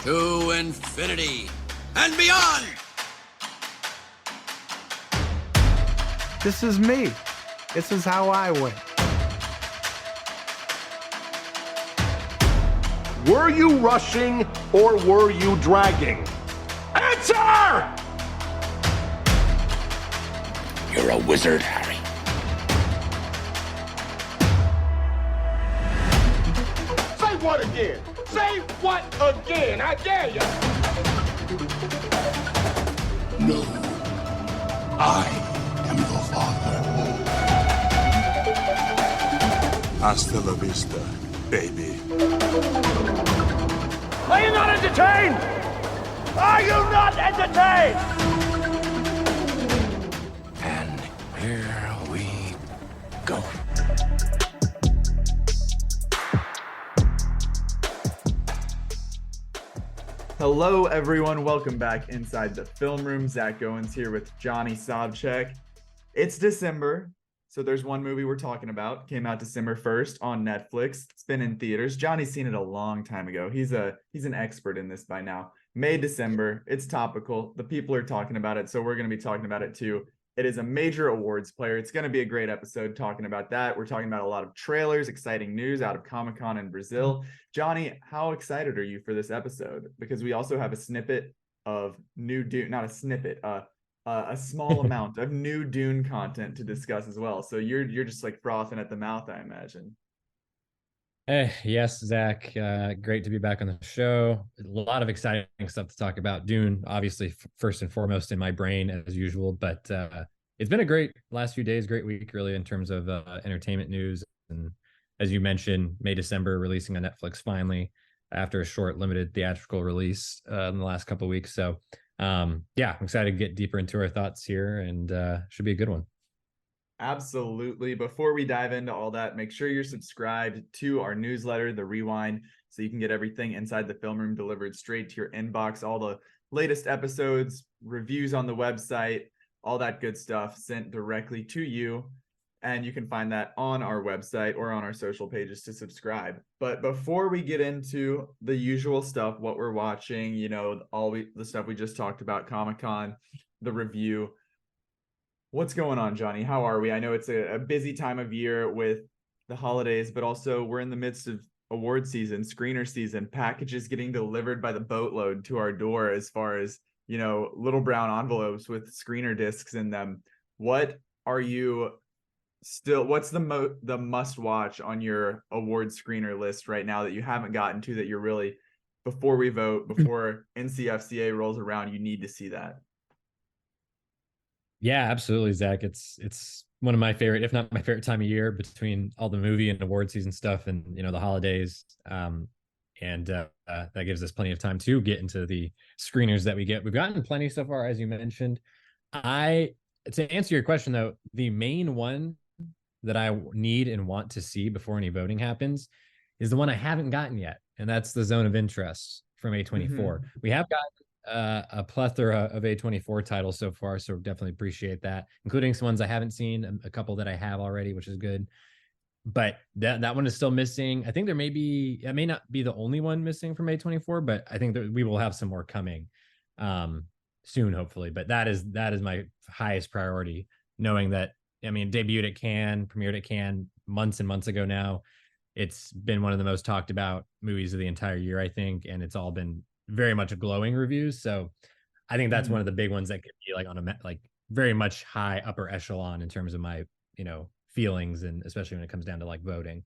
to infinity and beyond. This is me. This is how I win. Were you rushing or were you dragging? Answer! You're a wizard, Harry. Say what again? Say what again? I dare you. No, I am your father. Hasta la vista, baby. Are you not entertained? Are you not entertained? And here we go. Hello, everyone. Welcome back inside the film room. Zach Goins here with Johnny Sobchak. It's December, so there's one movie we're talking about. Came out December 1st on Netflix. It's been in theaters. Johnny's seen it a long time ago. He's an expert in this by now. May, December. It's topical. The people are talking about it, so we're going to be talking about it too. It is a major awards player. It's going to be a great episode talking about that. We're talking about a lot of trailers, exciting news out of Comic-Con in Brazil. Johnny, how excited are you for this episode? Because we also have a snippet of new Dune, not a snippet, a small amount of new Dune content to discuss as well. So you're just like frothing at the mouth, I imagine. Yes, Zach. Great to be back on the show. A lot of exciting stuff to talk about. Dune, obviously, first and foremost in my brain as usual, but it's been a great last few days, great week, really, in terms of entertainment news. And as you mentioned, May, December, releasing on Netflix finally after a short, limited theatrical release in the last couple of weeks. So, I'm excited to get deeper into our thoughts here, and should be a good one. Absolutely. Before we dive into all that, make sure you're subscribed to our newsletter, The Rewind, so you can get everything inside the film room delivered straight to your inbox. All the latest episodes, reviews on the website, all that good stuff sent directly to you. And you can find that on our website or on our social pages to subscribe. But before we get into the usual stuff, what we're watching, the stuff we just talked about, Comic-Con, the review, what's going on, Johnny? How are we? I know it's a busy time of year with the holidays, but also we're in the midst of award season, screener season, packages getting delivered by the boatload to our door as far as, little brown envelopes with screener discs in them. What's the must watch on your award screener list right now that you haven't gotten to that you're really, before we vote, before NCFCA rolls around, you need to see that? Yeah, absolutely, Zach. It's one of my favorite, if not my favorite time of year, between all the movie and award season stuff and the holidays. That gives us plenty of time to get into the screeners that we get. We've gotten plenty so far, as you mentioned. To answer your question though, the main one that I need and want to see before any voting happens is the one I haven't gotten yet, and that's the Zone of Interest from A24. Mm-hmm. We have gotten a plethora of A24 titles so far, so definitely appreciate that, including some ones I haven't seen, a couple that I have already, which is good. But that one is still missing. I think it may not be the only one missing from A24, but I think that we will have some more coming soon, hopefully. But that is my highest priority, knowing that, debuted at Cannes, premiered at Cannes months and months ago now. It's been one of the most talked about movies of the entire year, I think, and it's all been very much glowing reviews. So I think that's one of the big ones that could be like on a very much high upper echelon in terms of my feelings, and especially when it comes down to like voting.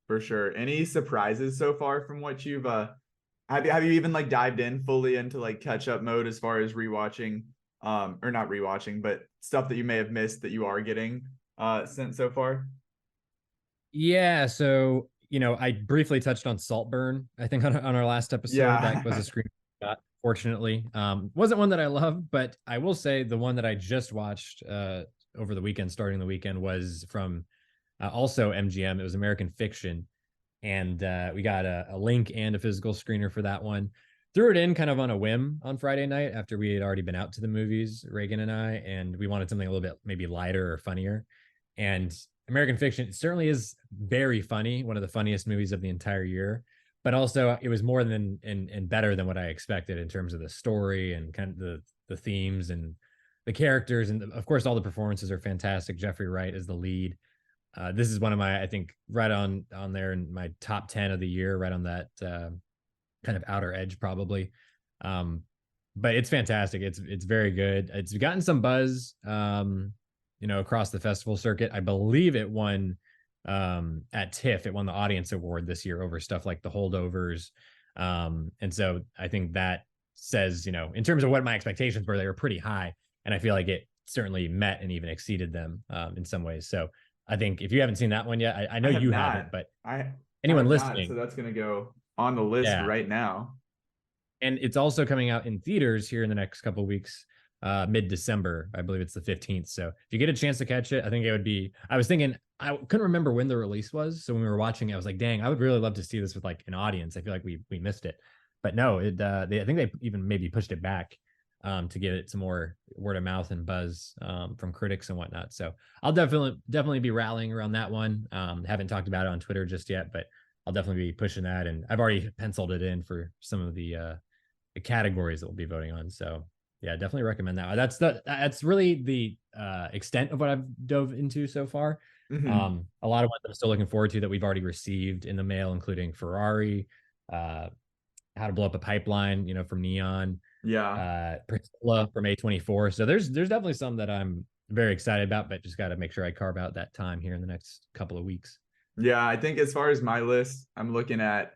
For sure. Any surprises so far from what you've have you even like dived in fully into like catch up mode as far as rewatching or not rewatching, but stuff that you may have missed that you are getting sent so far? Yeah, so I briefly touched on Saltburn, I think, on our last episode. Yeah. That was a screen shot, fortunately. Wasn't one that I loved, but I will say the one that I just watched over the weekend, starting the weekend, was from also MGM. It was American Fiction. And we got a link and a physical screener for that one. Threw it in kind of on a whim on Friday night after we had already been out to the movies, Reagan and I, and we wanted something a little bit maybe lighter or funnier. And American Fiction certainly is very funny, one of the funniest movies of the entire year. but also it was more than and better than what I expected in terms of the story and kind of the themes and the characters, and of course all the performances are fantastic. Jeffrey Wright is the lead. This is one of my, I think, right on there in my top 10 of the year, right on that kind of outer edge probably. But it's fantastic. It's very good. It's gotten some buzz, across the festival circuit. I believe it won at TIFF. It won the audience award this year over stuff like The Holdovers. And so I think that says, in terms of what my expectations were, they were pretty high. And I feel like it certainly met and even exceeded them in some ways. So I think if you haven't seen that one yet, I know you haven't, but anyone listening. So that's going to go on the list right now. And it's also coming out in theaters here in the next couple of weeks, mid-December. I believe it's the 15th. So if you get a chance to catch it, I think it would be, I was thinking, I couldn't remember when the release was. So when we were watching it, I was like, dang, I would really love to see this with like an audience. I feel like we missed it. But no, I think they even maybe pushed it back to give it some more word of mouth and buzz from critics and whatnot. So I'll definitely be rallying around that one. Haven't talked about it on Twitter just yet, but I'll definitely be pushing that. And I've already penciled it in for some of the categories that we'll be voting on. So yeah, definitely recommend that. That's really the extent of what I've dove into so far. Mm-hmm. A lot of ones I'm still looking forward to that we've already received in the mail, including Ferrari, How to Blow Up a Pipeline, from Neon. Yeah. Priscilla from A24. So there's definitely some that I'm very excited about, but just got to make sure I carve out that time here in the next couple of weeks. Yeah, I think as far as my list, I'm looking at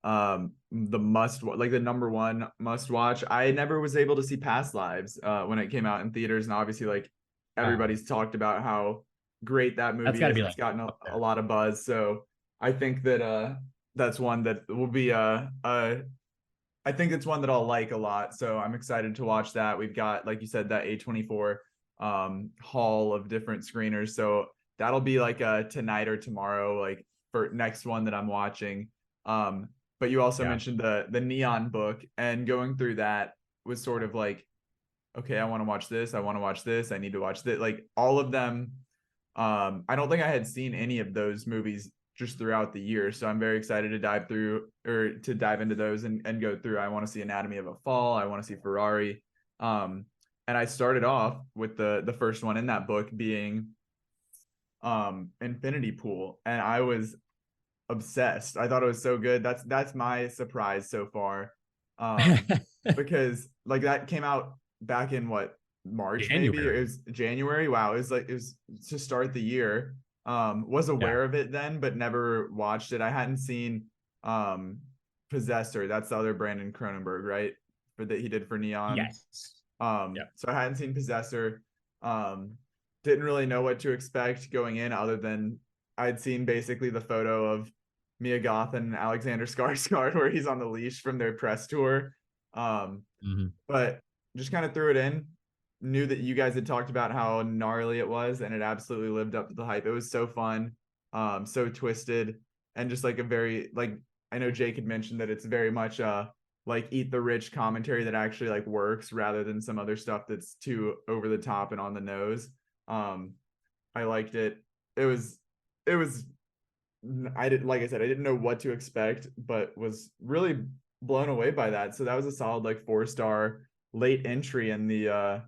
the number one must watch. I never was able to see Past Lives when it came out in theaters, and obviously like everybody's talked about how great that movie is. It's gotten a lot of buzz. So I think that that's one that will be I think it's one that I'll like a lot. So I'm excited to watch that. We've got, like you said, that A24 haul of different screeners. So that'll be like tonight or tomorrow, like for next one that I'm watching. But you also mentioned the Neon book, and going through that was sort of like, okay, I want to watch this. I want to watch this. I need to watch this. Like all of them. I don't think I had seen any of those movies just throughout the year. So I'm very excited to dive into those and go through. I want to see Anatomy of a Fall. I want to see Ferrari. And I started off with the first one in that book being Infinity Pool. And I was obsessed. I thought it was so good. That's my surprise so far. Because like that came out back in March, January. Maybe it was January. Wow. It was to start the year. Was aware of it then, but never watched it. I hadn't seen Possessor. That's the other Brandon Cronenberg, right? That he did for Neon. Yes. So I hadn't seen Possessor. Didn't really know what to expect going in, other than I'd seen basically the photo of Mia Goth and Alexander Skarsgård where he's on the leash from their press tour. But just kind of threw it in. Knew that you guys had talked about how gnarly it was, and it absolutely lived up to the hype. It was so fun, so twisted, and just like a very, like, I know Jake had mentioned that it's very much like Eat the Rich commentary that actually like works, rather than some other stuff that's too over the top and on the nose. I liked it. I didn't know what to expect, but was really blown away by that. So that was a solid like 4-star late entry in the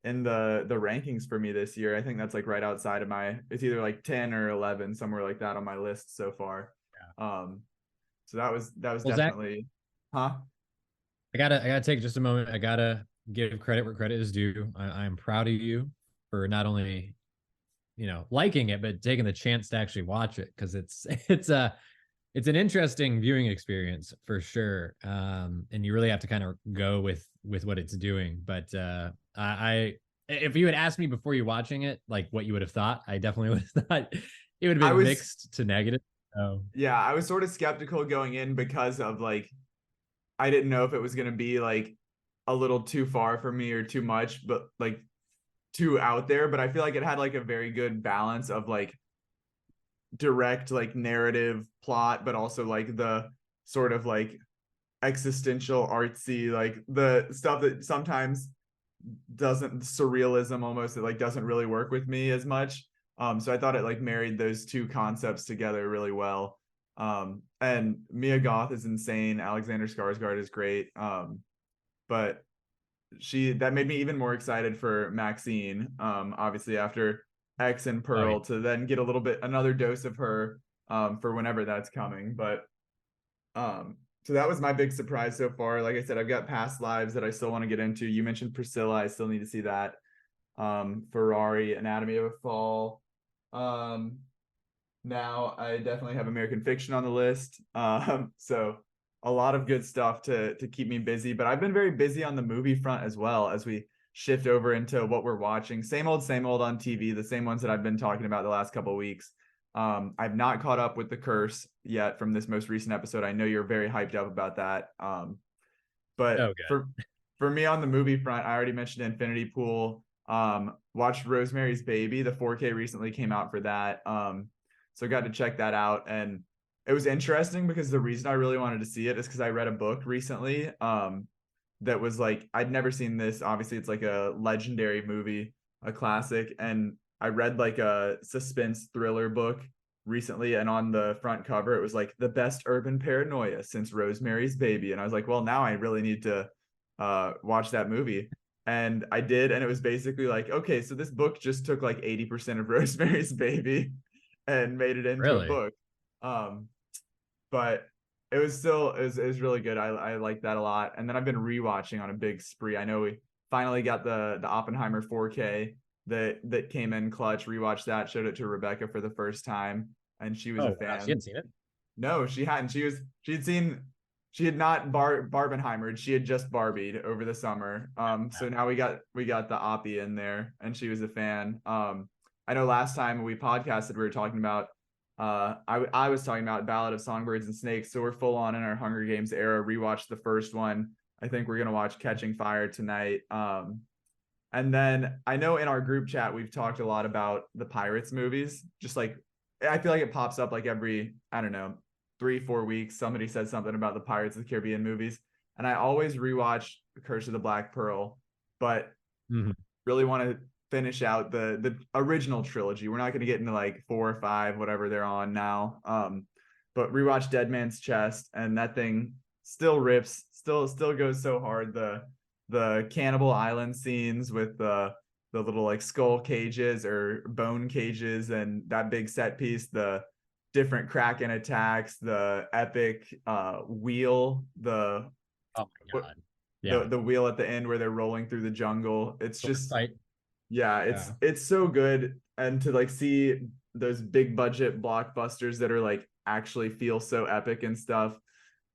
rankings for me this year. I think that's like right outside of it's either like 10 or 11, somewhere like that on my list so far. So that was definitely, I gotta take just a moment. I gotta give credit where credit is due. I'm proud of you for not only liking it, but taking the chance to actually watch it, because it's an interesting viewing experience for sure. And you really have to kind of go with what it's doing. But if you had asked me before you watching it, like what you would have thought, I definitely would have thought it would have been mixed to negative. So yeah, I was sort of skeptical going in because of like, I didn't know if it was going to be like a little too far for me or too much, but like too out there. But I feel like it had like a very good balance of like direct like narrative plot, but also like the sort of like existential artsy, like the stuff that sometimes doesn't, surrealism almost, it like doesn't really work with me as much. So I thought it like married those two concepts together really well. And and Mia Goth is insane. Alexander Skarsgård is great. But that made me even more excited for Maxine. Obviously after X and Pearl, to then get another dose of her for whenever that's coming. But so that was my big surprise so far. Like I said, I've got Past Lives that I still want to get into. You mentioned Priscilla, I still need to see that. Ferrari, Anatomy of a Fall. Now I definitely have American Fiction on the list. So a lot of good stuff to keep me busy, but I've been very busy on the movie front as well as we shift over into what we're watching. Same old on TV, the same ones that I've been talking about the last couple of weeks. I've not caught up with The Curse yet from this most recent episode. I know you're very hyped up about that. But for me on the movie front, I already mentioned Infinity Pool. Watched Rosemary's Baby. The 4K recently came out for that. So got to check that out, and it was interesting because the reason I really wanted to see it is because I read a book recently that was like, I'd never seen this. Obviously, it's like a legendary movie, a classic, and I read like a suspense thriller book recently, and on the front cover, it was like the best urban paranoia since Rosemary's Baby, and I was like, well, now I really need to watch that movie. And I did, and it was basically like, okay, so this book just took like 80% of Rosemary's Baby and made it into a book. But it was really good. I like that a lot. And then I've been rewatching on a big spree. I know we finally got the Oppenheimer 4K that came in clutch. Rewatched that, showed it to Rebecca for the first time, and she was a fan. Wow, she hadn't seen it? No, she hadn't. She had not Barbenheimered. She had just Barbied over the summer. So now we got the Oppie in there, and she was a fan. I know last time we podcasted, we were talking about I was talking about Ballad of Songbirds and Snakes. So we're full on in our Hunger Games era. Rewatched the first one. I think we're gonna watch Catching Fire tonight. And then I know in our group chat we've talked a lot about the Pirates movies. Just like, I feel like it pops up like every, I don't know, 3-4 weeks. Somebody says something about the Pirates of the Caribbean movies, and I always rewatch Curse of the Black Pearl, but really want to finish out the original trilogy. We're not going to get into like 4 or 5, whatever they're on now. But rewatch Dead Man's Chest, and that thing still rips, still goes so hard. The Cannibal Island scenes with the little like skull cages or bone cages, and that big set piece, the different Kraken attacks, the epic wheel, the the wheel at the end where they're rolling through the jungle. It's just it's so good. And to like see those big budget blockbusters that are like actually feel so epic and stuff.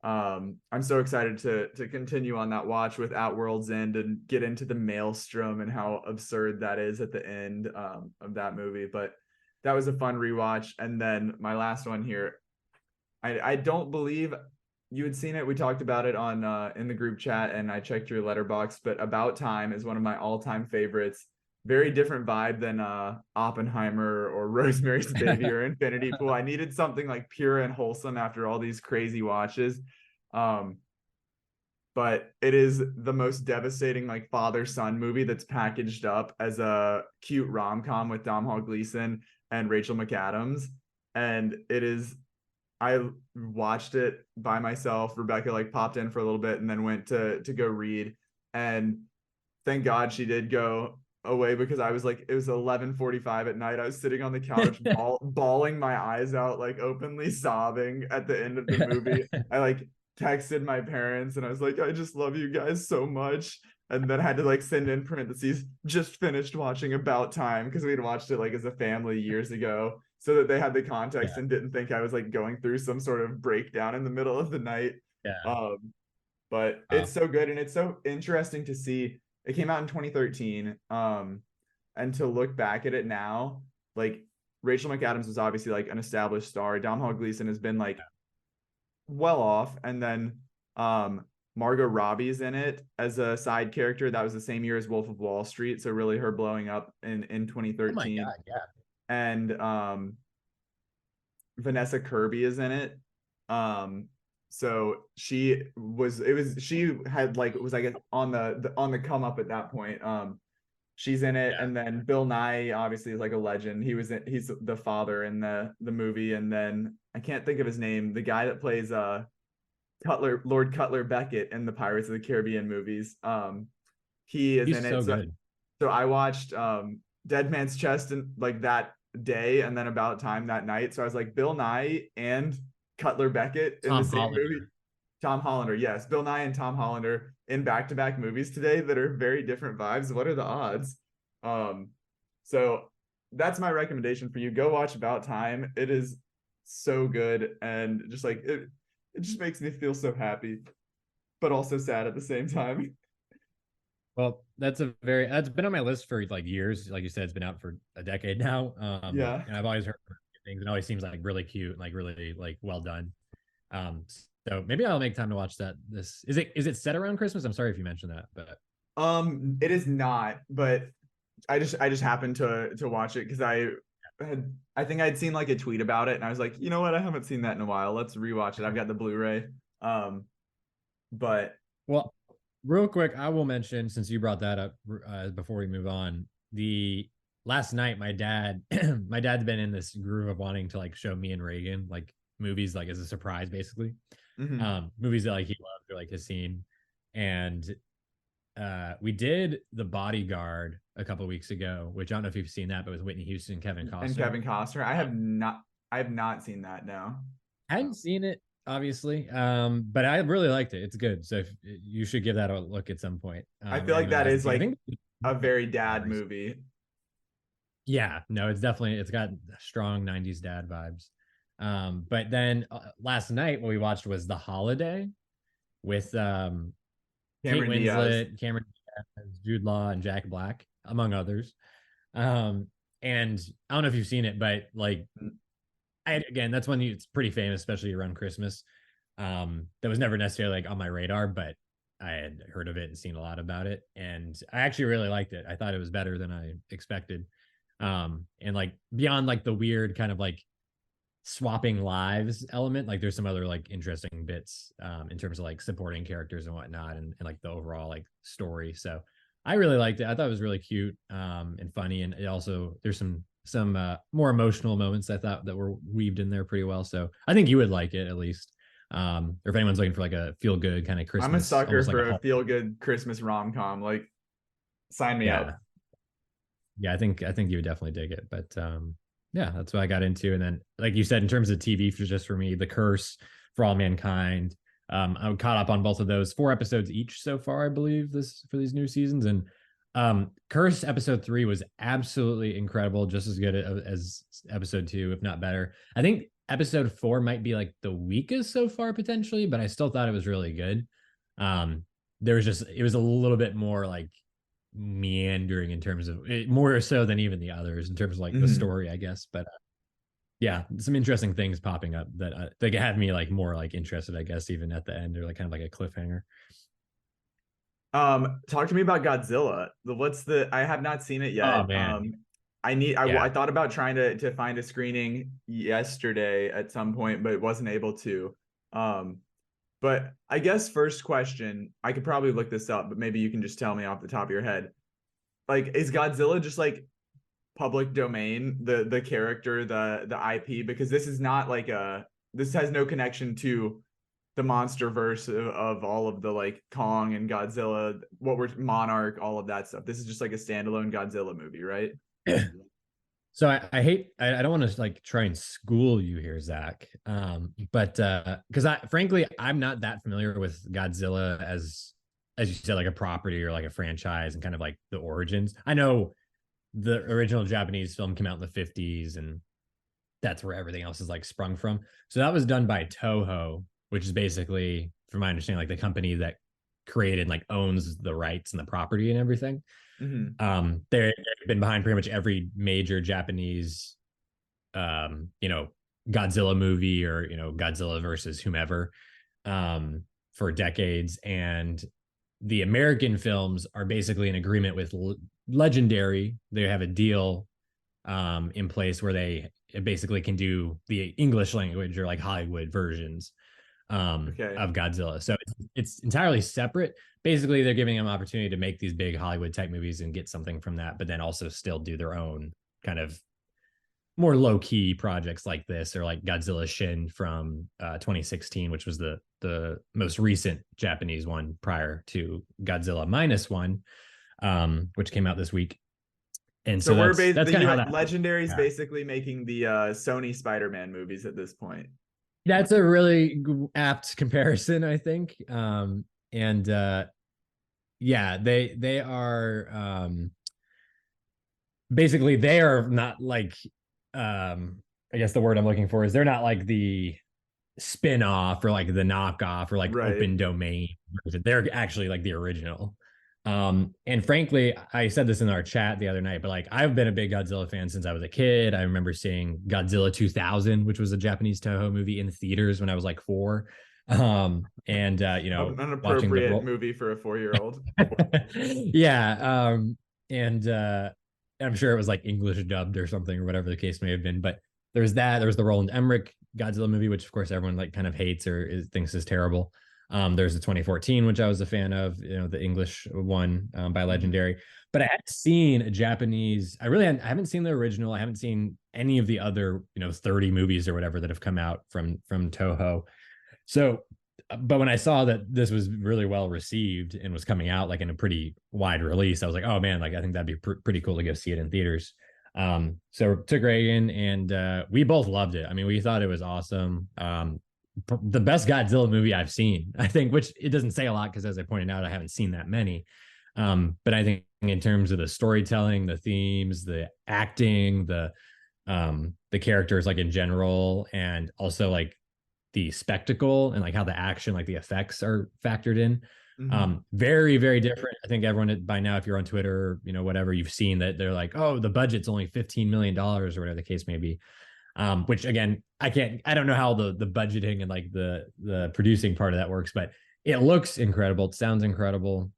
I'm so excited to continue on that watch with At World's End and get into the maelstrom and how absurd that is at the end of that movie. But that was a fun rewatch. And then my last one here, I don't believe you had seen it. We talked about it on in the group chat, and I checked your letterbox, but About Time is one of my all-time favorites. Very different vibe than Oppenheimer or Rosemary's Baby or Infinity Pool. I needed something like pure and wholesome after all these crazy watches. But it is the most devastating like father-son movie that's packaged up as a cute rom-com with Domhnall Gleeson and Rachel McAdams. And it is, I watched it by myself. Rebecca like popped in for a little bit and then went to go read. And thank God she did go away, because I was like, it was 11:45 at night. I was sitting on the couch bawling my eyes out, like openly sobbing at the end of the movie. I like texted my parents and I was like, I just love you guys so much. And then I had to like send in parentheses, just finished watching About Time, because we'd watched it like as a family years ago, so that they had the context and didn't think I was like going through some sort of breakdown in the middle of the night. But it's so good, and it's so interesting to see. It came out in 2013, and to look back at it now, like Rachel McAdams was obviously like an established star. Domhnall Gleeson has been like well off, and then Margot Robbie's in it as a side character. That was the same year as Wolf of Wall Street, so really her blowing up in 2013. Oh my God, and Vanessa Kirby is in it. So she was, I guess on the come up at that point. She's in it, Yeah. and then Bill Nye obviously is like a legend. He's the father in the movie, and then I can't think of his name. The guy that plays Lord Cutler Beckett in the Pirates of the Caribbean movies. He is He's in it. so good. So I watched Dead Man's Chest in like that day, and then About Time that night. So I was like Bill Nye and Cutler Beckett in the Tom same movie. Hollander. Tom Hollander, yes, Bill Nye and Tom Hollander in back-to-back movies today that are very different vibes. What are the odds? So that's my recommendation for you. Go watch About Time. It is so good, and just like it just makes me feel so happy, but also sad at the same time. Well, that's been on my list for like years. Like you said, it's been out for a decade now. Yeah. And I've always heard things, and it always seems like really cute and like really like well done. So maybe I'll make time to watch that. This is it set around Christmas? I'm sorry if you mentioned that, but It is not, but I just happened to watch it because I think I'd seen like a tweet about it, and I was like, you know what, I haven't seen that in a while. Let's rewatch it. I've got the Blu-ray. But well, real quick, I will mention, since you brought that up before we move on, the last night my dad's been in this groove of wanting to like show me and Reagan like movies like as a surprise, basically. Movies that like he loved or like his scene. And we did The Bodyguard a couple weeks ago, which I don't know if you've seen that, but with Whitney Houston, Kevin Costner. And Kevin Costner. I have not seen that, no. I hadn't seen it, obviously, but I really liked it. It's good, so you should give that a look at some point. I feel like that is like a very dad memories. movie. Yeah, no, it's got strong 90s dad vibes. But then last night what we watched was The Holiday with Kate Winslet, Cameron Diaz, Jude Law, and Jack Black, among others. And I don't know if you've seen it, but like, again, that's one it's pretty famous, especially around Christmas. That was never necessarily like on my radar, but I had heard of it and seen a lot about it, and I actually really liked it. I thought it was better than I expected. And like beyond like the weird kind of like swapping lives element, like there's some other like interesting bits in terms of like supporting characters and whatnot, and like the overall like story. So I really liked it. I thought it was really cute and funny, and it also there's some more emotional moments I thought that were weaved in there pretty well. So I think you would like it, at least. Or if anyone's looking for like a feel good kind of Christmas, I'm a sucker for like a feel good Christmas rom-com. Like, sign me up. Yeah, I think you would definitely dig it. But yeah, that's what I got into. And then, like you said, in terms of TV, just for me, The Curse, For All Mankind. I'm caught up on both of those, 4 episodes each so far, I believe, for these new seasons. And Curse episode 3 was absolutely incredible, just as good as episode 2, if not better. I think episode 4 might be like the weakest so far potentially, but I still thought it was really good. It was a little bit more like meandering in terms of it, more so than even the others in terms of like the story, I guess. But yeah, some interesting things popping up that they had me like more like interested, I guess, even at the end, or like kind of like a cliffhanger. Talk to me about Godzilla. I have not seen it yet. Oh, man. I thought about trying to find a screening yesterday at some point, but wasn't able to. But I guess first question, I could probably look this up, but maybe you can just tell me off the top of your head. Like, is Godzilla just like public domain, the character, the IP? Because this is not like this has no connection to the monster verse of all of the like Kong and Godzilla, Monarch, all of that stuff. This is just like a standalone Godzilla movie, right? So I don't want to like try and school you here, Zach. But because frankly, I'm not that familiar with Godzilla as you said, like a property or like a franchise, and kind of like the origins. I know the original Japanese film came out in the 50s, and that's where everything else is like sprung from. So that was done by Toho, which is basically, from my understanding, like the company that created, like owns the rights and the property and everything. They've been behind pretty much every major Japanese Godzilla movie, or Godzilla versus whomever for decades. And the American films are basically in agreement with Legendary. They have a deal in place where they basically can do the English language or like Hollywood versions. Okay. of Godzilla. So it's entirely separate. Basically, they're giving them opportunity to make these big Hollywood type movies and get something from that, but then also still do their own kind of more low key projects like this, or like Godzilla Shin from 2016, which was the most recent Japanese one prior to Godzilla Minus One, which came out this week. And so we're that's kind of how that Legendary's basically making the Sony Spider-Man movies at this point. That's a really apt comparison, I think. And yeah, they are basically, they are not like, I guess the word I'm looking for is, they're not like the spin-off or like the knockoff or like open domain. They're actually like the original. And frankly, I said this in our chat the other night, but like, I've been a big Godzilla fan since I was a kid. I remember seeing Godzilla 2000, which was a Japanese Toho movie, in theaters when I was like 4. And you know, an appropriate movie for a 4-year-old. Yeah. And I'm sure it was like English dubbed or something, or whatever the case may have been. But there's the Roland Emmerich Godzilla movie, which of course everyone like kind of hates or thinks is terrible. There's the 2014, which I was a fan of, you know, the English one by Legendary. But I hadn't seen a Japanese. I haven't seen the original. I haven't seen any of the other, you know, 30 movies or whatever that have come out from Toho. So, but when I saw that this was really well received and was coming out like in a pretty wide release, I was like, oh man, like I think that'd be pretty cool to go see it in theaters. So took Reagan, and we both loved it. I mean, we thought it was awesome. The best Godzilla movie I've seen, I think, which it doesn't say a lot because, as I pointed out, I haven't seen that many. But I think in terms of the storytelling, the themes, the acting, the characters like in general, and also like the spectacle and like how the action, like the effects are factored in. Very, very different. I think everyone by now, if you're on Twitter, you know, whatever, you've seen that they're like, oh, the budget's only $15 million or whatever the case may be. Which again, I don't know how the budgeting and like the producing part of that works, but it looks incredible. It sounds incredible.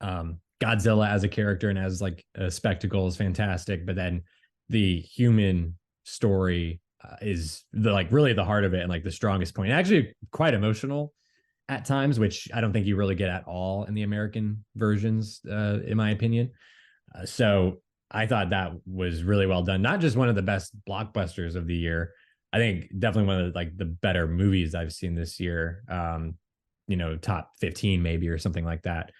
Godzilla as a character and as like a spectacle is fantastic, but then the human story is really the heart of it and like the strongest point. Actually quite emotional at times, which I don't think you really get at all in the American versions, in my opinion. So I thought that was really well done. Not just one of the best blockbusters of the year. I think definitely one of the better movies I've seen this year. You know, top 15 maybe or something like that.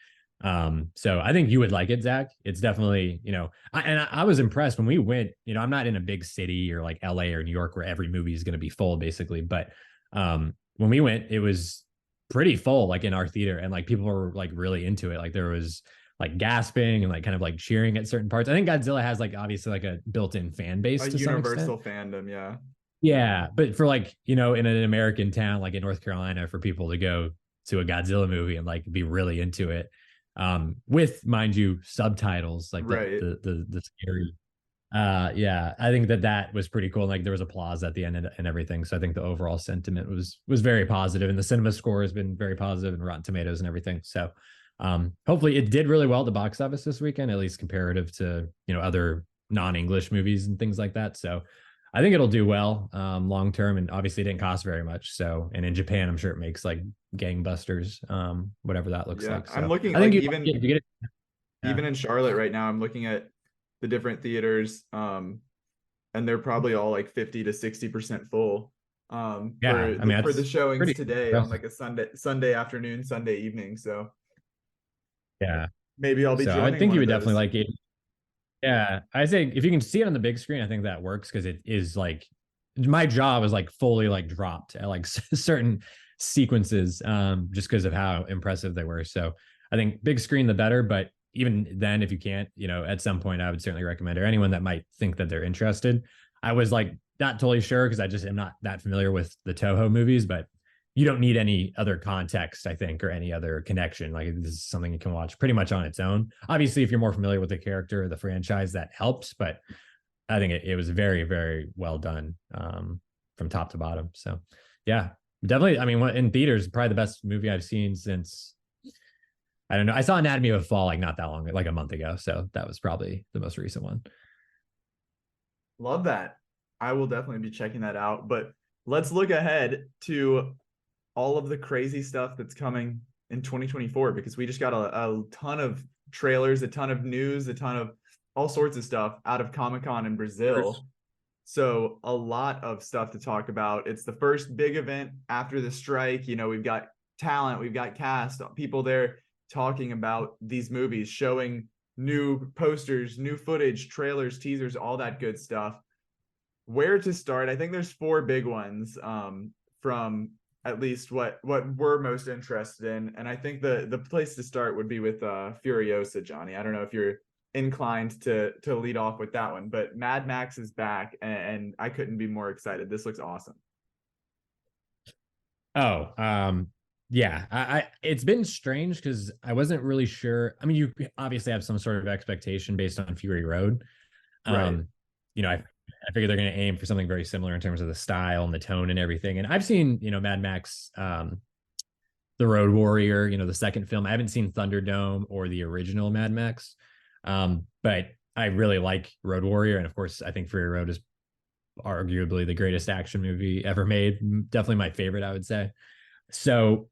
So I think you would like it, Zach. It's definitely, you know, I was impressed when we went. You know, I'm not in a big city or like LA or New York where every movie is going to be full basically, but when we went, it was pretty full, like in our theater, and like people were like really into it. Like there was like gasping and like kind of like cheering at certain parts. I think Godzilla has like obviously like a built-in fan base, a to universal some extent. fandom. Yeah, but for like, you know, in an American town like in North Carolina, for people to go to a Godzilla movie and like be really into it, with, mind you, subtitles, like the scary. Yeah, I think that was pretty cool. Like there was applause at the end and everything. So I think the overall sentiment was very positive, and the cinema score has been very positive, and Rotten Tomatoes and everything. So hopefully it did really well at the box office this weekend, at least comparative to, you know, other non-English movies and things like that. So I think it'll do well long term, and obviously it didn't cost very much. So, and in Japan, I'm sure it makes like gangbusters, whatever that looks like. So I'm looking. I think even in Charlotte right now, I'm looking at the different theaters, and they're probably all like 50 to 60% full. For the showings today on like a Sunday afternoon, Sunday evening. So yeah, maybe I'll be. I think you would definitely like it. Yeah, I think if you can see it on the big screen, I think that works, because it is like, my jaw was like fully like dropped at like certain sequences, just because of how impressive they were. So I think big screen the better, but even then, if you can't, you know, at some point I would certainly recommend it, or anyone that might think that they're interested. I was like not totally sure because I just am not that familiar with the Toho movies, but you don't need any other context, I think, or any other connection. Like this is something you can watch pretty much on its own. Obviously, if you're more familiar with the character or the franchise, that helps, but I think it was very, very well done, from top to bottom. So yeah, definitely. I mean, in theaters, probably the best movie I've seen since, I don't know. I saw Anatomy of a Fall like not that long, like a month ago. So that was probably the most recent one. Love that. I will definitely be checking that out. But let's look ahead to all of the crazy stuff that's coming in 2024, because we just got a ton of trailers, a ton of news, a ton of all sorts of stuff out of Comic-Con in Brazil. So a lot of stuff to talk about. It's the first big event after the strike. You know, we've got talent, we've got cast, people there talking about these movies, showing new posters, new footage, trailers, teasers, all that good stuff. Where to start? I think there's 4 big ones from at least what we're most interested in. And I think the place to start would be with Furiosa, Johnny. I don't know if you're inclined to lead off with that one, but Mad Max is back, and I couldn't be more excited. This looks awesome. Yeah, I it's been strange because I wasn't really sure. I mean, you obviously have some sort of expectation based on Fury Road. Right. You know, I figure they're going to aim for something very similar in terms of the style and the tone and everything. And I've seen, you know, Mad Max, The Road Warrior, you know, the second film. I haven't seen Thunderdome or the original Mad Max, but I really like Road Warrior, and of course, I think Fury Road is arguably the greatest action movie ever made. Definitely my favorite, I would say. So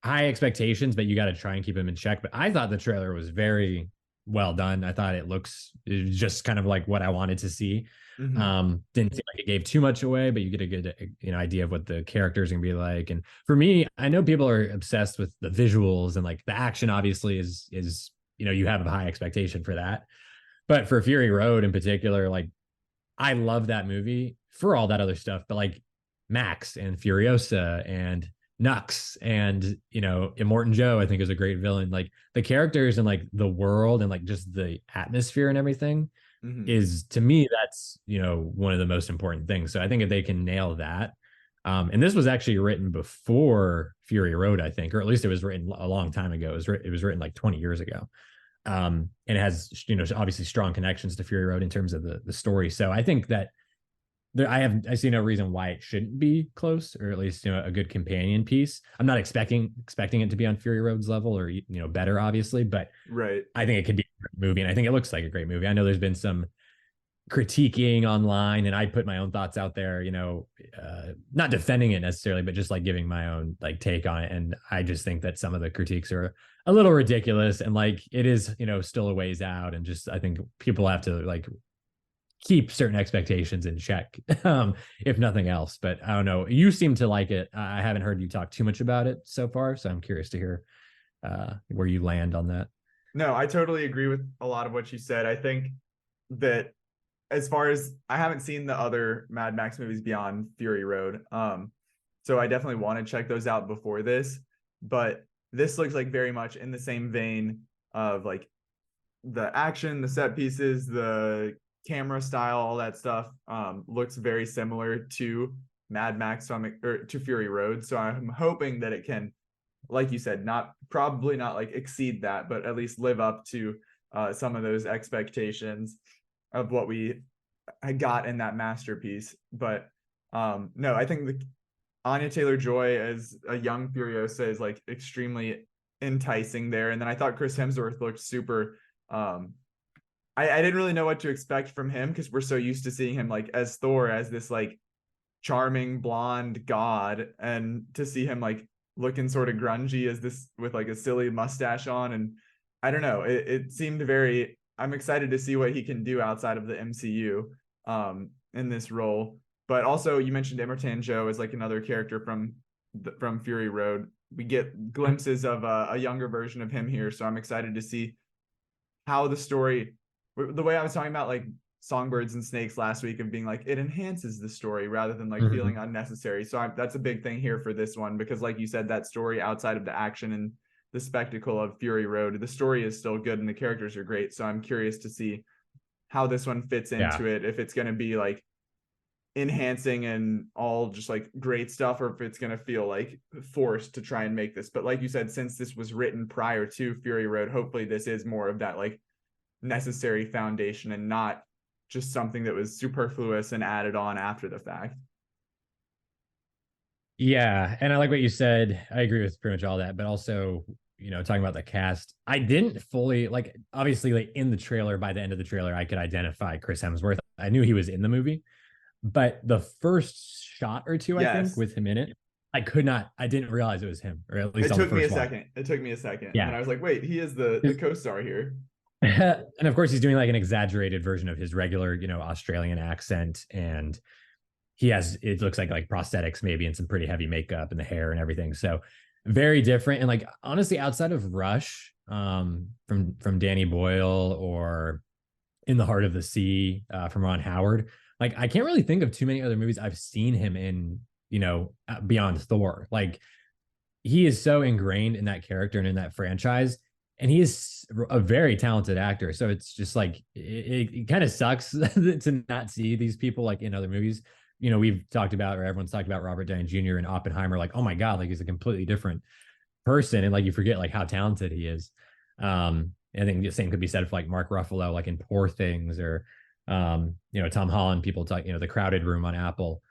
high expectations, but you got to try and keep them in check. But I thought the trailer was very well done. I thought it was just kind of like what I wanted to see. Didn't seem like it gave too much away, but you get a good, you know, idea of what the characters are gonna be like. And for me, I know people are obsessed with the visuals and like the action obviously is, you know, you have a high expectation for that. But for Fury Road in particular, like I love that movie for all that other stuff, but like Max and Furiosa and Nux and, you know, Immortan Joe, I think is a great villain. Like the characters and like the world and like just the atmosphere and everything is, to me, that's, you know, one of the most important things. So I think if they can nail that, and this was actually written before Fury Road, I think, or at least it was written a long time ago. It was written like 20 years ago. And it has, you know, obviously strong connections to Fury Road in terms of the story. So I think that I see no reason why it shouldn't be close, or at least, you know, a good companion piece. I'm not expecting it to be on Fury Road's level or, you know, better, obviously, but Right. I think it could be a great movie, and I think it looks like a great movie. I know there's been some critiquing online, and I put my own thoughts out there, you know, not defending it necessarily, but just like giving my own like take on it. And I just think that some of the critiques are a little ridiculous, and like it is, you know, still a ways out, and just I think people have to like keep certain expectations in check, if nothing else. But I don't know. You seem to like it. I haven't heard you talk too much about it so far, so I'm curious to hear where you land on that. No, I totally agree with a lot of what you said. I think that as far as I haven't seen the other Mad Max movies beyond Fury Road, so I definitely want to check those out before this. But this looks like very much in the same vein of like the action, the set pieces, the camera style, all that stuff looks very similar to Mad Max, or to Fury Road. So I'm hoping that it can, like you said, probably not like exceed that, but at least live up to some of those expectations of what we got in that masterpiece. But no, I think the Anya Taylor-Joy as a young Furiosa is like extremely enticing there. And then I thought Chris Hemsworth looked super I didn't really know what to expect from him, because we're so used to seeing him like as Thor, as this like charming blonde god, and to see him like looking sort of grungy as this with like a silly mustache on. And I don't know, it seemed very, I'm excited to see what he can do outside of the MCU in this role. But also you mentioned Immortan Joe as like another character from Fury Road. We get glimpses of a younger version of him here, so I'm excited to see how the story, the way I was talking about like Songbirds and Snakes last week, of being like it enhances the story rather than like feeling unnecessary. So that's a big thing here for this one, because like you said, that story outside of the action and the spectacle of Fury Road, the story is still good and the characters are great. So I'm curious to see how this one fits into it, if it's going to be like enhancing and all just like great stuff, or if it's going to feel like forced to try and make this. But like you said, since this was written prior to Fury Road, hopefully this is more of that like necessary foundation and not just something that was superfluous and added on after the fact. Yeah, and I like what you said. I agree with pretty much all that, but also, you know, talking about the cast, I didn't fully like, obviously like in the trailer, by the end of the trailer, I could identify Chris Hemsworth. I knew he was in the movie, but the first shot or two, I think, with him in it, I didn't realize it was him, or at least It on the took me a first one. second. It took me a second. And then Yeah. I was like, wait, he is the co-star here. And of course he's doing like an exaggerated version of his regular, Australian accent. And it looks like prosthetics maybe and some pretty heavy makeup and the hair and everything. So very different. And like, honestly, outside of Rush, from Danny Boyle, or In the Heart of the Sea, from Ron Howard, like I can't really think of too many other movies I've seen him in, beyond Thor. Like he is so ingrained in that character and in that franchise, and he is a very talented actor. So it's just like it kind of sucks to not see these people like in other movies. We've talked about, or everyone's talked about, Robert Downey Jr. and Oppenheimer. Like, oh my god, like he's a completely different person, and like you forget like how talented he is. I think the same could be said for like Mark Ruffalo, like in Poor Things, or Tom Holland. People talk, The Crowded Room on Apple.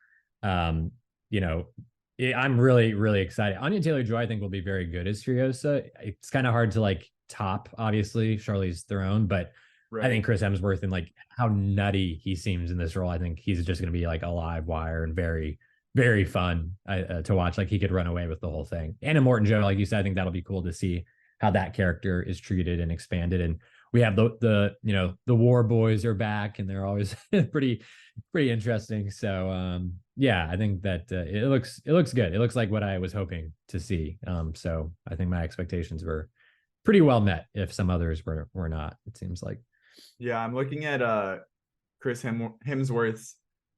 I'm really, really excited. Anya Taylor-Joy, I think, will be very good as Furiosa. It's kind of hard to like top, obviously, Charlize Theron, but right. I think Chris Hemsworth, and like how nutty he seems in this role, I think he's just going to be like a live wire and very, very fun to watch. Like he could run away with the whole thing. And Immortan Joe, like you said, I think that'll be cool to see how that character is treated and expanded. And we have the War Boys are back, and they're always pretty interesting. So I think that it looks good. It looks like what I was hoping to see. So I think my expectations were pretty well met, if some others were not, it seems like. Yeah, I'm looking at Chris Hemsworth's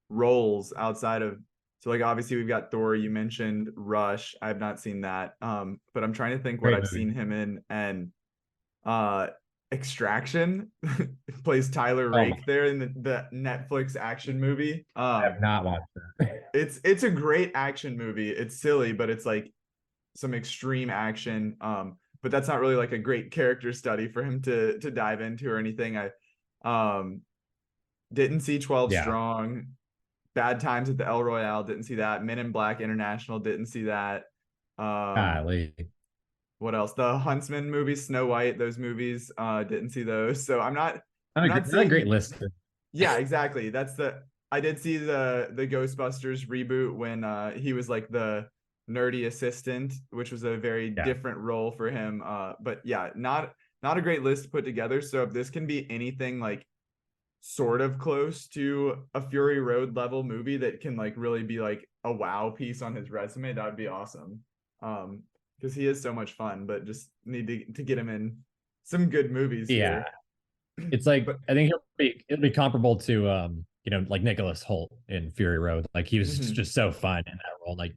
roles outside of, so like obviously we've got Thor, you mentioned Rush. I have not seen that. But I'm trying to think what I've seen him in, and Extraction plays Tyler Rake there in the Netflix action movie. I have not watched that. It's a great action movie. It's silly, but it's like some extreme action. But that's not really like a great character study for him to dive into or anything. I didn't see 12 Strong. Bad Times at the El Royale, didn't see that. Men in Black International, didn't see that. What else? The Huntsman movies, Snow White, those movies, didn't see those. So I'm not seeing a great list. Yeah, exactly. I did see the Ghostbusters reboot when he was like the nerdy assistant, which was a very different role for him. But yeah, not a great list to put together. So if this can be anything like sort of close to a Fury Road level movie that can like really be like a wow piece on his resume, that would be awesome. Because he is so much fun, but just need to get him in some good movies here. It's like, I think it'll be comparable to like Nicholas Hoult in Fury Road. Like he was just so fun in that role. Like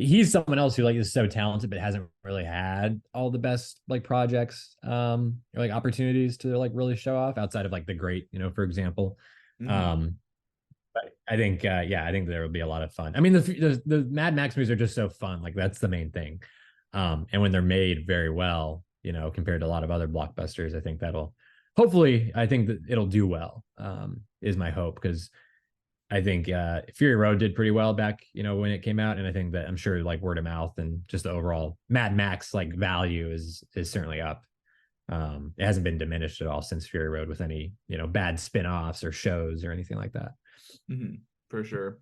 he's someone else who like is so talented but hasn't really had all the best like projects or like opportunities to like really show off outside of like The Great, for example. But I think I think there will be a lot of fun. I mean, the Mad Max movies are just so fun. Like that's the main thing. And when they're made very well, compared to a lot of other blockbusters, I think I think that it'll do well, is my hope, because I think Fury Road did pretty well back, when it came out, and I think that I'm sure like word of mouth and just the overall Mad Max like value is certainly up. It hasn't been diminished at all since Fury Road with any bad spin-offs or shows or anything like that. For sure.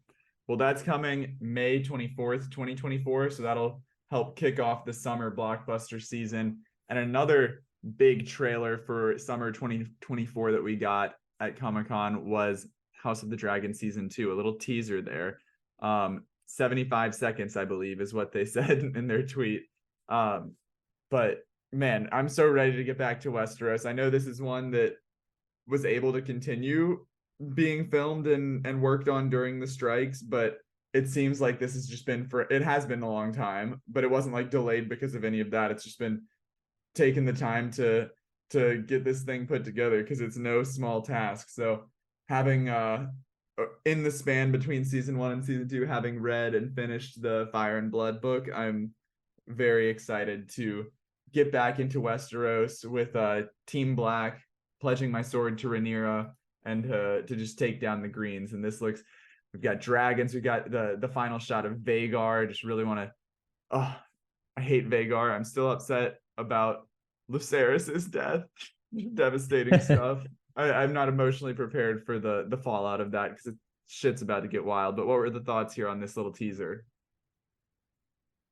Well, that's coming May 24th, 2024. So that'll help kick off the summer blockbuster season. And another big trailer for summer 2024 that we got at Comic-Con was House of the Dragon season 2, a little teaser there. 75 seconds, I believe, is what they said in their tweet. But man, I'm so ready to get back to Westeros. I know this is one that was able to continue being filmed and worked on during the strikes, but it seems like this has just been it has been a long time, but it wasn't like delayed because of any of that. It's just been taking the time to get this thing put together, because it's no small task. So having in the span between season 1 and season 2, having read and finished the Fire and Blood book, I'm very excited to get back into Westeros with Team Black, pledging my sword to Rhaenyra, and to just take down the Greens. And this looks, we've got dragons, we got the final shot of Vhagar. Just really want to, I hate Vhagar. I'm still upset about Lucerys's death. Devastating stuff. I'm not emotionally prepared for the fallout of that, because shit's about to get wild. But what were the thoughts here on this little teaser?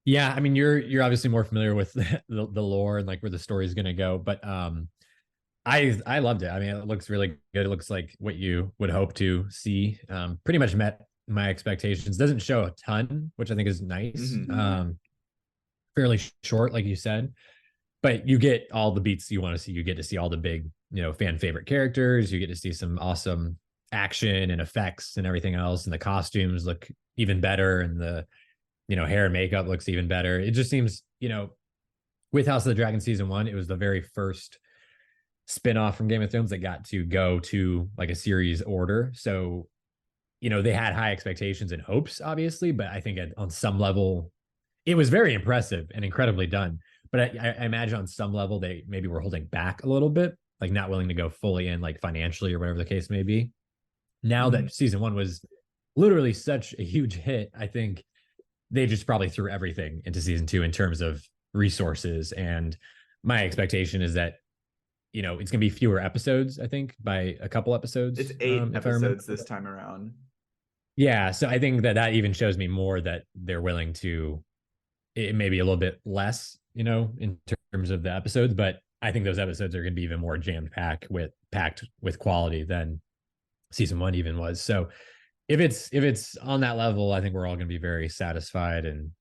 Yeah, I mean, you're obviously more familiar with the lore and like where the story is gonna go, but I loved it. I mean, it looks really good. It looks like what you would hope to see. Pretty much met my expectations. Doesn't show a ton, which I think is nice. Fairly short, like you said, but you get all the beats you want to see. You get to see all the big, fan favorite characters. You get to see some awesome action and effects and everything else, and the costumes look even better, and the hair and makeup looks even better. It just seems, with House of the Dragon season 1, it was the very first spin-off from Game of Thrones that got to go to like a series order. So, they had high expectations and hopes, obviously, but I think on some level, it was very impressive and incredibly done. But I imagine on some level they maybe were holding back a little bit, like not willing to go fully in, like financially or whatever the case may be. Now that season 1 was literally such a huge hit, I think they just probably threw everything into season 2 in terms of resources. And my expectation is that, it's going to be fewer episodes, I think, by a couple episodes. It's 8 episodes this time around. Yeah. So I think that even shows me more that they're willing to, it may be a little bit less, in terms of the episodes, but I think those episodes are going to be even more packed with quality than season 1 even was. So if it's on that level, I think we're all going to be very satisfied, and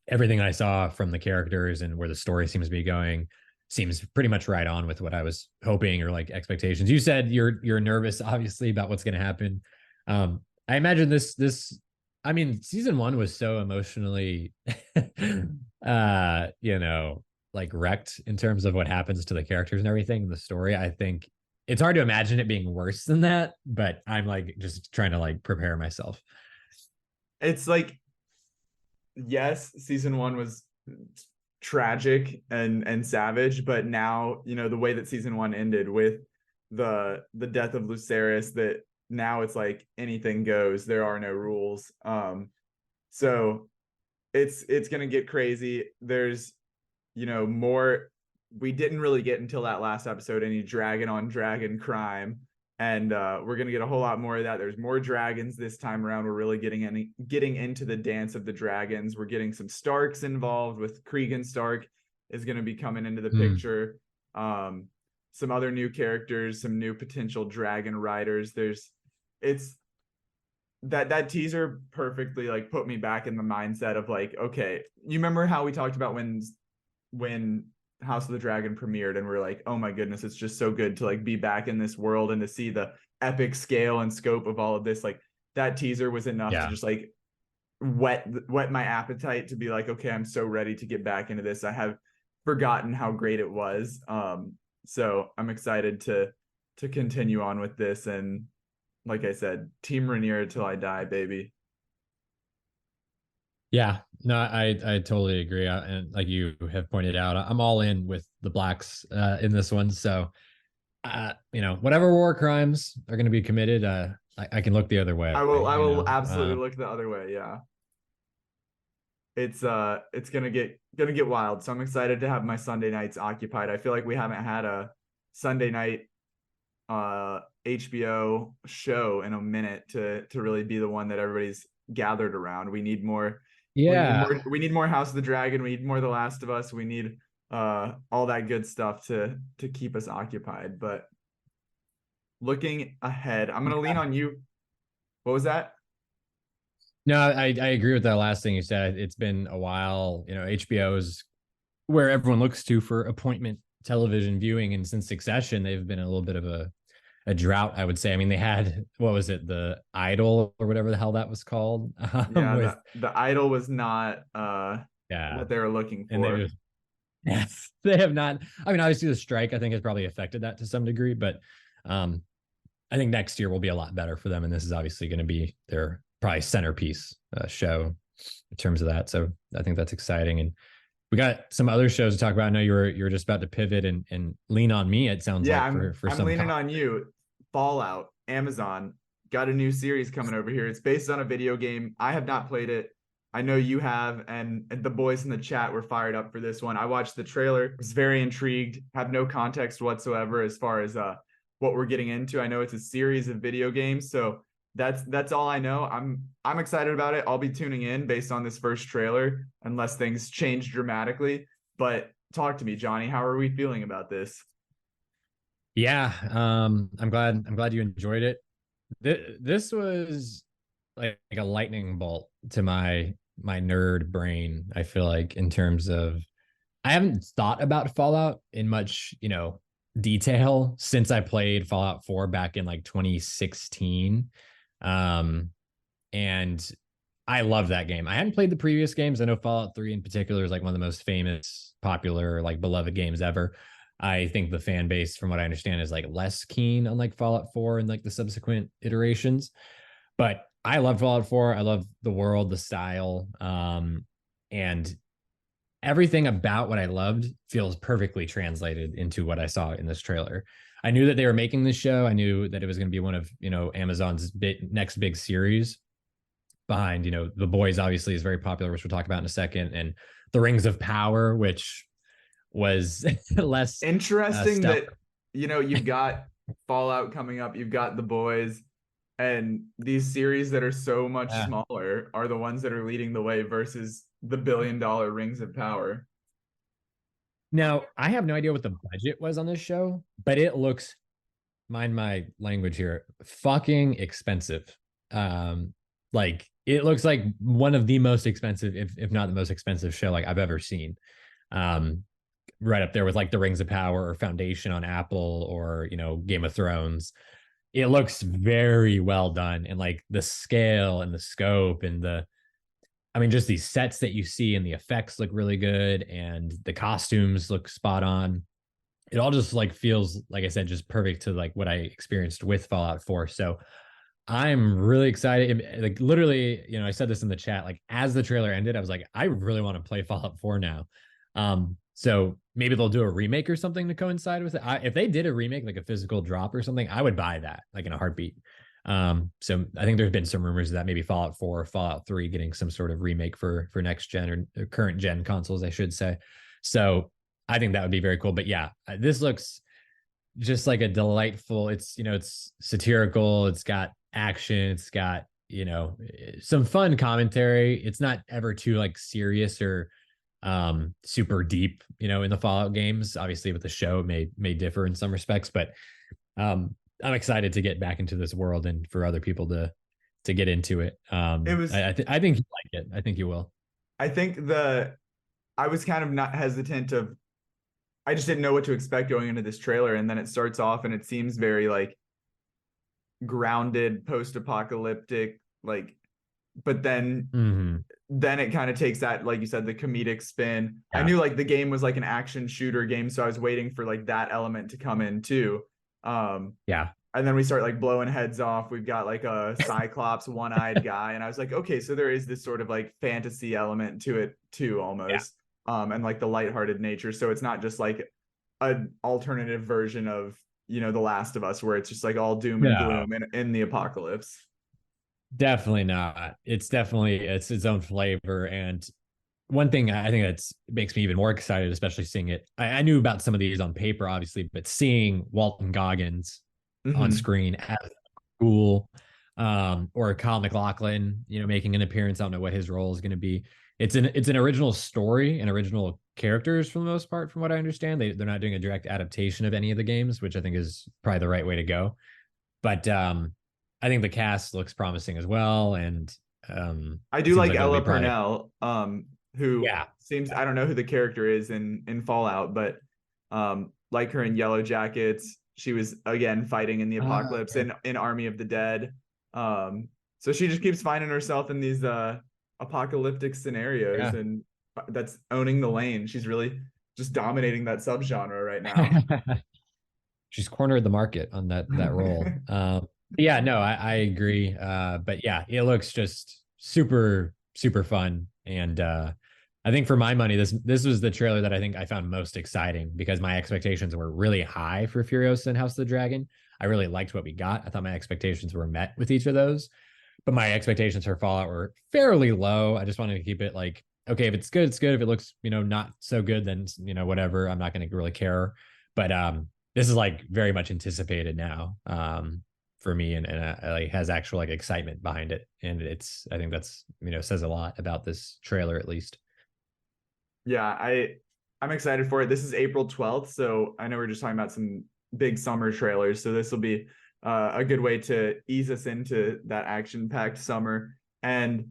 everything I saw from the characters and where the story seems to be going seems pretty much right on with what I was hoping, or like expectations. You said you're nervous, obviously, about what's going to happen. I imagine I mean, season 1 was so emotionally, like wrecked in terms of what happens to the characters and everything in the story. I think it's hard to imagine it being worse than that, but I'm like just trying to like prepare myself. It's like, yes, season 1 was tragic and savage, but now, the way that season 1 ended with the death of Lucerys, that now it's like anything goes. There are no rules. So it's gonna get crazy. There's more. We didn't really get until that last episode any dragon on dragon crime, and we're gonna get a whole lot more of that. There's more dragons this time around. We're really getting into the dance of the dragons. We're getting some Starks involved, with Cregan Stark is going to be coming into the picture. Some other new characters, some new potential dragon riders. It's that teaser perfectly like put me back in the mindset of like, okay, you remember how we talked about when House of the Dragon premiered, and we're like, oh my goodness, it's just so good to like be back in this world and to see the epic scale and scope of all of this. Like, that teaser was enough to just like whet my appetite to be like, okay, I'm so ready to get back into this. I have forgotten how great it was. So I'm excited to continue on with this, and like I said, Team Rhaenyra till I die, baby. Yeah, no, I totally agree. And like you have pointed out, I'm all in with the blacks in this one. So, whatever war crimes are going to be committed, I can look the other way. I will absolutely look the other way. Yeah. It's gonna get wild. So I'm excited to have my Sunday nights occupied. I feel like we haven't had a Sunday night HBO show in a minute to really be the one that everybody's gathered around. We need more. Yeah. We need more House of the Dragon. We need more The Last of Us. We need all that good stuff to keep us occupied. But looking ahead, I'm gonna lean on you. What was that? No, I agree with that last thing you said. It's been a while. HBO is where everyone looks to for appointment television viewing, and since Succession, they've been a little bit of a drought, I would say. I mean, they had, what was it, The Idol or whatever the hell that was called? Yeah, the Idol was not what they were looking for. And they have not. I mean, obviously the strike, I think, has probably affected that to some degree, but I think next year will be a lot better for them, and this is obviously going to be their probably centerpiece show in terms of that. So I think that's exciting. And we got some other shows to talk about. I know you were just about to pivot and lean on me, it sounds like. I'm leaning on you. Fallout, Amazon got a new series coming over here. It's based on a video game. I have not played it. I know you have, and the boys in the chat were fired up for this one. I watched the trailer, was very intrigued, have no context whatsoever as far as what we're getting into. I know it's a series of video games, so that's all I know. I'm excited about it. I'll be tuning in based on this first trailer unless things change dramatically. But talk to me, Johnny. How are we feeling about this? Yeah, I'm glad you enjoyed it. This was like a lightning bolt to my nerd brain. I feel like in terms of I haven't thought about Fallout in much, detail since I played Fallout 4 back in like 2016. Um, and I love that game. I hadn't played the previous games. I know Fallout 3 in particular is like one of the most famous, popular, like beloved games ever. I think the fan base, from what I understand, is like less keen on like Fallout 4 and like the subsequent iterations. But I love Fallout 4. I love the world, the style, and everything about what I loved feels perfectly translated into what I saw in this trailer. I knew that they were making this show. I knew that it was going to be one of, Amazon's next big series behind, The Boys obviously is very popular, which we'll talk about in a second, and The Rings of Power, which was less Interesting that you've got Fallout coming up, you've got The Boys, and these series that are so much smaller are the ones that are leading the way versus the billion-dollar Rings of Power. Now, I have no idea what the budget was on this show, but it looks, mind my language here, fucking expensive. Like it looks like one of the most expensive, if not the most expensive show like I've ever seen. Right up there with like the Rings of Power or Foundation on Apple or, Game of Thrones. It looks very well done, and like the scale and the scope and just these sets that you see and the effects look really good and the costumes look spot on. It all just like feels, like I said, just perfect to like what I experienced with Fallout 4. So I'm really excited. Like literally, I said this in the chat, like as the trailer ended, I was like, I really want to play Fallout 4 now. So maybe they'll do a remake or something to coincide with it. If they did a remake, like a physical drop or something, I would buy that like in a heartbeat. So I think there's been some rumors that maybe Fallout 4 or Fallout 3 getting some sort of remake for next gen or current gen consoles, I should say. So I think that would be very cool. But yeah, this looks just like a delightful, it's satirical, it's got action, it's got, some fun commentary. It's not ever too like serious or super deep, in the Fallout games. Obviously with the show may differ in some respects, but I'm excited to get back into this world and for other people to get into it. I think you like it. I think you will. I think I was kind of not hesitant I just didn't know what to expect going into this trailer, and then it starts off and it seems very like grounded, post-apocalyptic, like, but then it kind of takes that, like you said, the comedic spin. Yeah. I knew like the game was like an action shooter game, so I was waiting for like that element to come in too. Yeah. And then we start like blowing heads off. We've got like a Cyclops one-eyed guy. And I was like, okay, so there is this sort of like fantasy element to it too, almost. Yeah. And like the lighthearted nature. So it's not just like an alternative version of, The Last of Us, where it's just like all doom and gloom in the apocalypse. Definitely not. It's its own flavor. And one thing I think that makes me even more excited, especially seeing it. I knew about some of these on paper, obviously, but seeing Walton Goggins on screen as cool, or Kyle MacLachlan, making an appearance. I don't know what his role is going to be. It's an original story and original characters for the most part, from what I understand. They're not doing a direct adaptation of any of the games, which I think is probably the right way to go. But I think the cast looks promising as well, and I do like Ella Purnell, who seems, I don't know who the character is in Fallout, but like her in Yellow Jackets, she was again fighting in the apocalypse in Army of the Dead. So she just keeps finding herself in these apocalyptic scenarios, and that's owning the lane. She's really just dominating that subgenre right now. She's cornered the market on that role. Yeah, no, I agree. But yeah, it looks just super, super fun. And I think for my money, this was the trailer that I think I found most exciting, because my expectations were really high for Furiosa and House of the Dragon. I really liked what we got. I thought my expectations were met with each of those, but my expectations for Fallout were fairly low. I just wanted to keep it like, okay, if it's good, it's good. If it looks, not so good, then, whatever, I'm not going to really care. But this is like very much anticipated now, for me, and like has actual like excitement behind it, and I think that's says a lot about this trailer at least. Yeah, I'm excited for it. This is April 12th, so I know we're just talking about some big summer trailers, so this will be a good way to ease us into that action-packed summer. And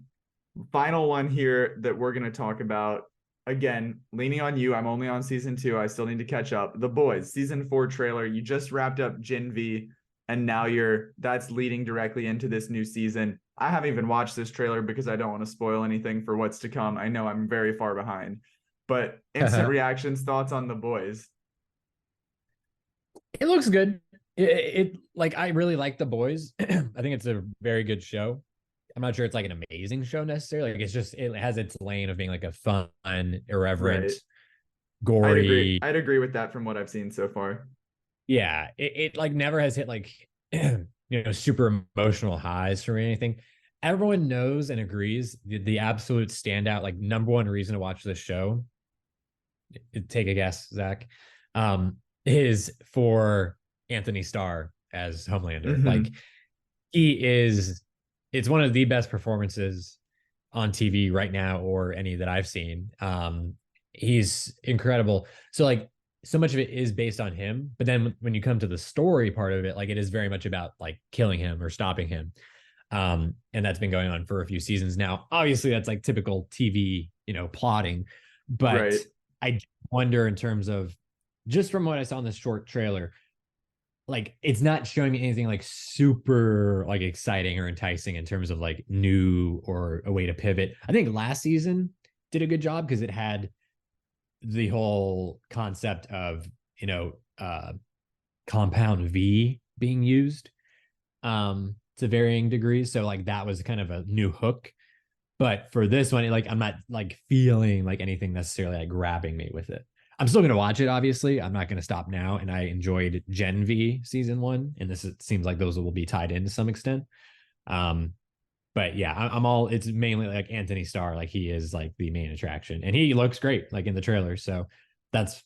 final one here that we're going to talk about, again, leaning on you. I'm only on season 2. I still need to catch up. The Boys season 4 trailer. You just wrapped up Gen V, and now that's leading directly into this new season. I haven't even watched this trailer because I don't want to spoil anything for what's to come. I know I'm very far behind, but instant reactions, thoughts on The Boys? It looks good. It like, I really like The Boys. I think it's a very good show. I'm not sure it's like an amazing show necessarily. Like, it's just, it has its lane of being like a fun, irreverent, Right. gory. I'd agree with that from what I've seen so far. Yeah, it like never has hit like super emotional highs for me or anything. Everyone knows and agrees the absolute standout, like number one reason to watch this show. Take a guess, Zach. Is for Anthony Starr as Homelander. Mhm. Like, it's one of the best performances on TV right now, or any that I've seen. He's incredible. So like, so much of it is based on him, but then when you come to the story part of it, like, it is very much about like killing him or stopping him. And that's been going on for a few seasons now. Obviously that's like typical TV, plotting, but Right. I wonder, in terms of just from what I saw in this short trailer, like, it's not showing me anything like super like exciting or enticing in terms of like new or a way to pivot. I think last season did a good job because it had the whole concept of compound V being used to varying degrees, so like that was kind of a new hook. But for this one, like, I'm not like feeling like anything necessarily like grabbing me with it. I'm still going to watch it, obviously. I'm not going to stop now, and I enjoyed Gen V season 1, and it seems like those will be tied in to some extent. But yeah, I'm all, it's mainly like Anthony Starr, like he is like the main attraction, and he looks great like in the trailer, so that's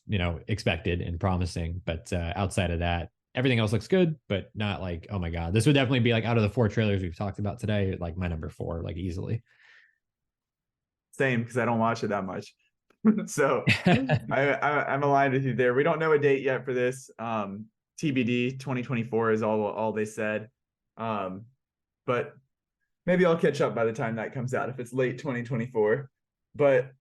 expected and promising. But outside of that, everything else looks good, but not like, oh my god, this would definitely be like, out of the 4 trailers we've talked about today, like my number 4, like easily. Same, because I don't watch it that much. So I'm aligned with you there. We don't know a date yet for this. TBD 2024 is all they said. But maybe I'll catch up by the time that comes out if it's late 2024. But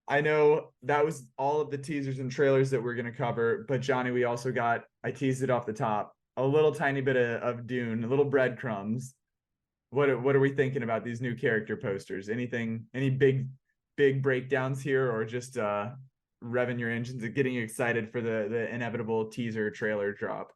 I know that was all of the teasers and trailers that we're going to cover. But Johnny, we also got, I teased it off the top, a little tiny bit of Dune, a little breadcrumbs. What are we thinking about these new character posters? Any big breakdowns here, or just revving your engines and getting excited for the inevitable teaser trailer drop?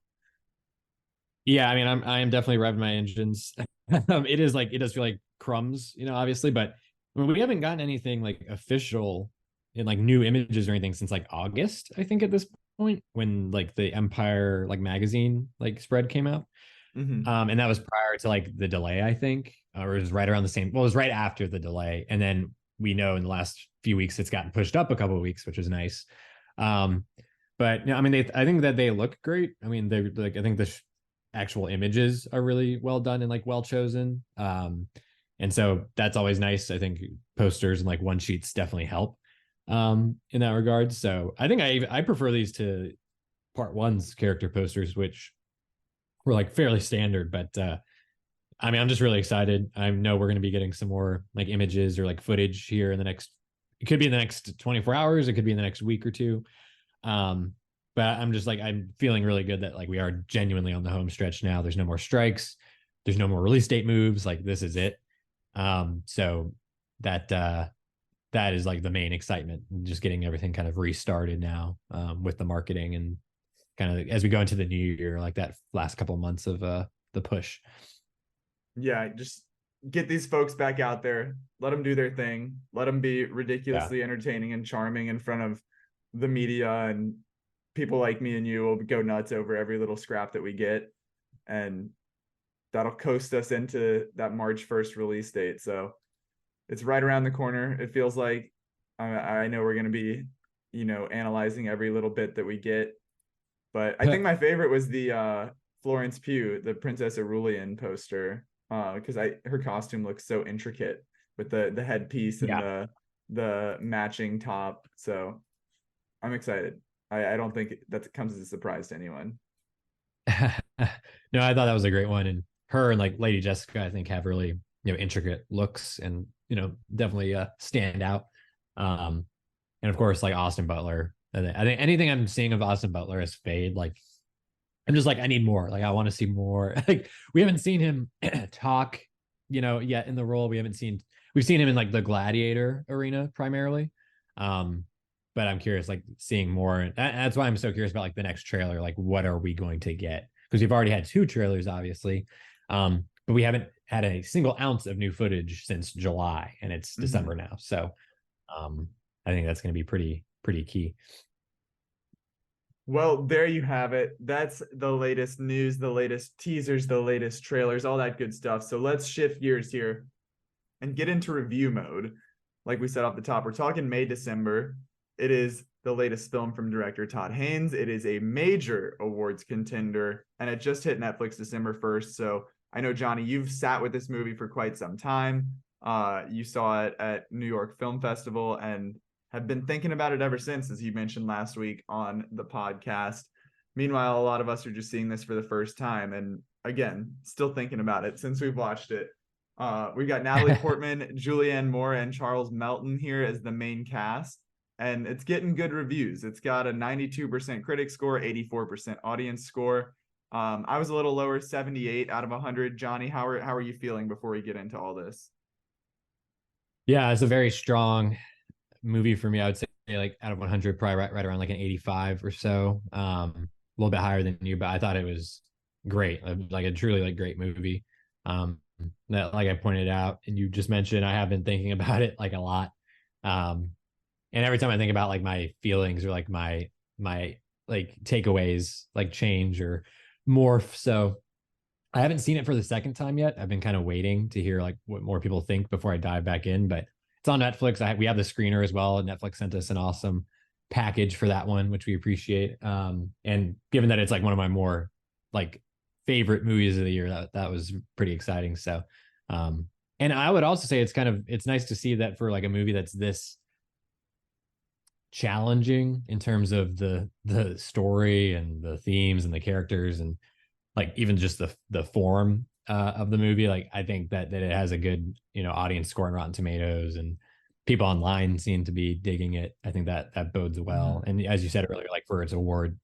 Yeah, I mean, I am definitely revving my engines. It does feel like crumbs, obviously, but I mean, we haven't gotten anything like official in like new images or anything since like August, I think, at this point, when like the Empire like magazine like spread came out. Mm-hmm. And that was prior to like the delay, I think, or it was right around the same. Well, it was right after the delay, and then we know in the last few weeks it's gotten pushed up a couple of weeks, which is nice. But I mean, I think that they look great. I mean, they're like, I think the actual images are really well done and like well chosen. And so that's always nice. I think posters and like one sheets definitely help in that regard. So I think I prefer these to part 1's character posters, which were like fairly standard. But I mean, I'm just really excited. I know we're going to be getting some more like images or like footage here in the next, it could be in the next 24 hours. It could be in the next week or two. But I'm just like, I'm feeling really good that like we are genuinely on the home stretch now. There's no more strikes. There's no more release date moves. Like, this is it. So that is like the main excitement, just getting everything kind of restarted now, with the marketing and kind of as we go into the new year, like that last couple of months of the push. Yeah, just get these folks back out there, let them do their thing, let them be ridiculously entertaining and charming in front of the media, and people like me and you will go nuts over every little scrap that we get, and that'll coast us into that March 1st release date. So it's right around the corner. It feels like I know we're going to be, analyzing every little bit that we get. But I think my favorite was the Florence Pugh, the Princess Aurelian poster, because her costume looks so intricate with the headpiece and the matching top. So I'm excited. I don't think that comes as a surprise to anyone. No, I thought that was a great one, and her and like Lady Jessica, I think, have really intricate looks, and definitely stand out. And of course, like Austin Butler. I think anything I'm seeing of Austin Butler as Fade, like I'm just like I need more. Like I want to see more. Like we haven't seen him talk, yet in the role. We've seen him in like the Gladiator arena primarily. But I'm curious, like seeing more. That's why I'm so curious about like the next trailer. Like, what are we going to get? Because we've already had 2 trailers, obviously, but we haven't had a single ounce of new footage since July, and it's December now. So, I think that's going to be pretty key. Well, there you have it. That's the latest news, the latest teasers, the latest trailers, all that good stuff. So let's shift gears here and get into review mode. Like we said off the top, we're talking May, December. It is the latest film from director Todd Haynes. It is a major awards contender, and it just hit Netflix December 1st. So I know, Johnny, you've sat with this movie for quite some time. You saw it at New York Film Festival and have been thinking about it ever since, as you mentioned last week on the podcast. Meanwhile, a lot of us are just seeing this for the first time, and again, still thinking about it since we've watched it. We've got Natalie Portman, Julianne Moore, and Charles Melton here as the main cast, and it's getting good reviews. It's got a 92% critic score, 84% audience score. I was a little lower, 78 out of 100. Johnny, how are you feeling before we get into all this? Yeah, it's a very strong movie for me. I would say like out of 100, probably right around like an 85 or so. A little bit higher than you, but I thought it was great. Like a truly like great movie. That, like I pointed out and you just mentioned, I have been thinking about it like a lot. And every time I think about like my feelings or like my like takeaways like change or morph. So I haven't seen it for the second time yet. I've been kind of waiting to hear like what more people think before I dive back in, but it's on Netflix. We have the screener as well. Netflix sent us an awesome package for that one, which we appreciate. And given that it's like one of my more like favorite movies of the year, that was pretty exciting. So, and I would also say it's nice to see that for like a movie that's this challenging in terms of the story and the themes and the characters and like even just the form of the movie. Like I think that it has a good audience score on Rotten Tomatoes, and people online seem to be digging it. I think that bodes well. And as you said earlier, like for its award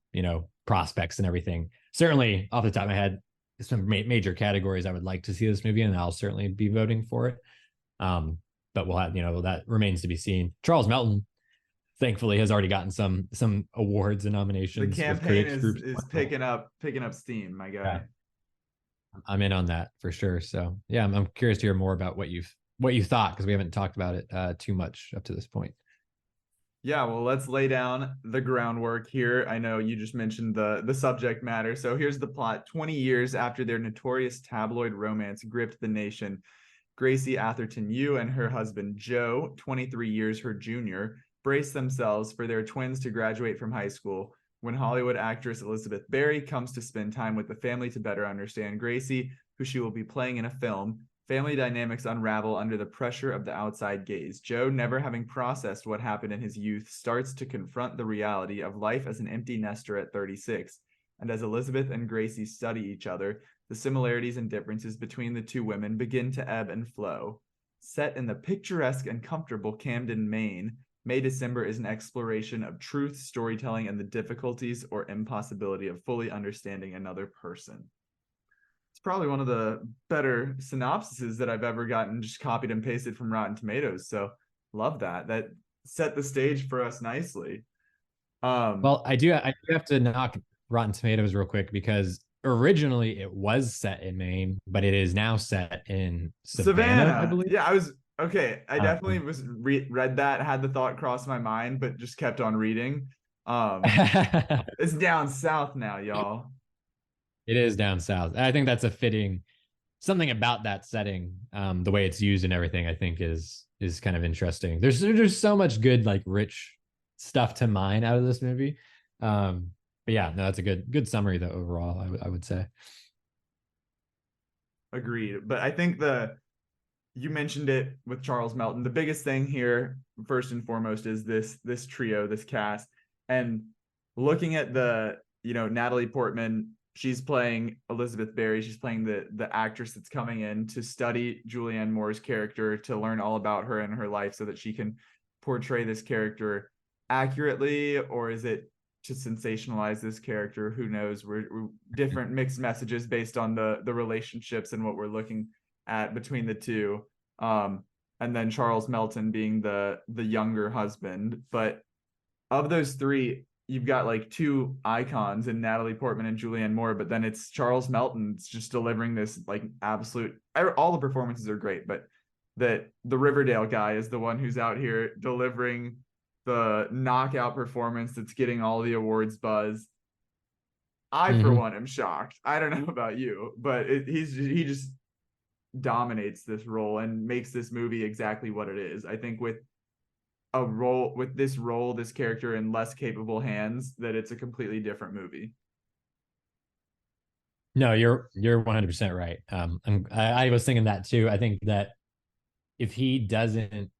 prospects and everything, certainly off the top of my head, some major categories I would like to see this movie, and I'll certainly be voting for it. But we'll have that remains to be seen. Charles Melton, thankfully, has already gotten some awards and nominations. The campaign is picking up steam, my guy. Yeah. I'm in on that for sure. So yeah, I'm curious to hear more about what you thought, because we haven't talked about it too much up to this point. Yeah, well, let's lay down the groundwork here. I know you just mentioned the subject matter. So here's the plot. 20 years after their notorious tabloid romance gripped the nation, Gracie Atherton Yu and her husband Joe, 23 years her junior, brace themselves for their twins to graduate from high school when Hollywood actress Elizabeth Berry comes to spend time with the family to better understand Gracie, who she will be playing in a film. Family dynamics unravel under the pressure of the outside gaze. Joe, never having processed what happened in his youth, starts to confront the reality of life as an empty nester at 36. And as Elizabeth and Gracie study each other, the similarities and differences between the two women begin to ebb and flow. Set in the picturesque and comfortable Camden, Maine, May December is an exploration of truth, storytelling, and the difficulties or impossibility of fully understanding another person. It's probably one of the better synopsises that I've ever gotten, just copied and pasted from Rotten Tomatoes. So love that. That set the stage for us nicely. Well, I do have to knock Rotten Tomatoes real quick, because originally it was set in Maine, but it is now set in Savannah, I believe. Yeah, okay, I definitely read that, had the thought cross my mind, but just kept on reading. It's down south now, y'all. It is down south. I think that's a fitting something about that setting. The way it's used and everything, I think is kind of interesting. There's so much good, like rich stuff to mine out of this movie. But yeah, no, that's a good summary though overall. I would say. Agreed. But I think you mentioned it with Charles Melton. The biggest thing here, first and foremost, is this trio, this cast, and looking at Natalie Portman. She's playing Elizabeth Berry. She's playing the actress that's coming in to study Julianne Moore's character, to learn all about her and her life so that she can portray this character accurately, or is it to sensationalize this character? Who knows? We're different mixed messages based on the relationships and what we're looking at between the two. And then Charles Melton being the younger husband. But of those three, you've got like two icons in Natalie Portman and Julianne Moore, but then it's Charles Melton. It's just delivering this like absolute, all the performances are great, but that the Riverdale guy is the one who's out here delivering the knockout performance that's getting all the awards buzz. I, for one, am shocked. I don't know about you, but he just dominates this role and makes this movie exactly what it is. I think with this character in less capable hands, that it's a completely different movie. No, you're 100% right. I was thinking that too. I think that if he doesn't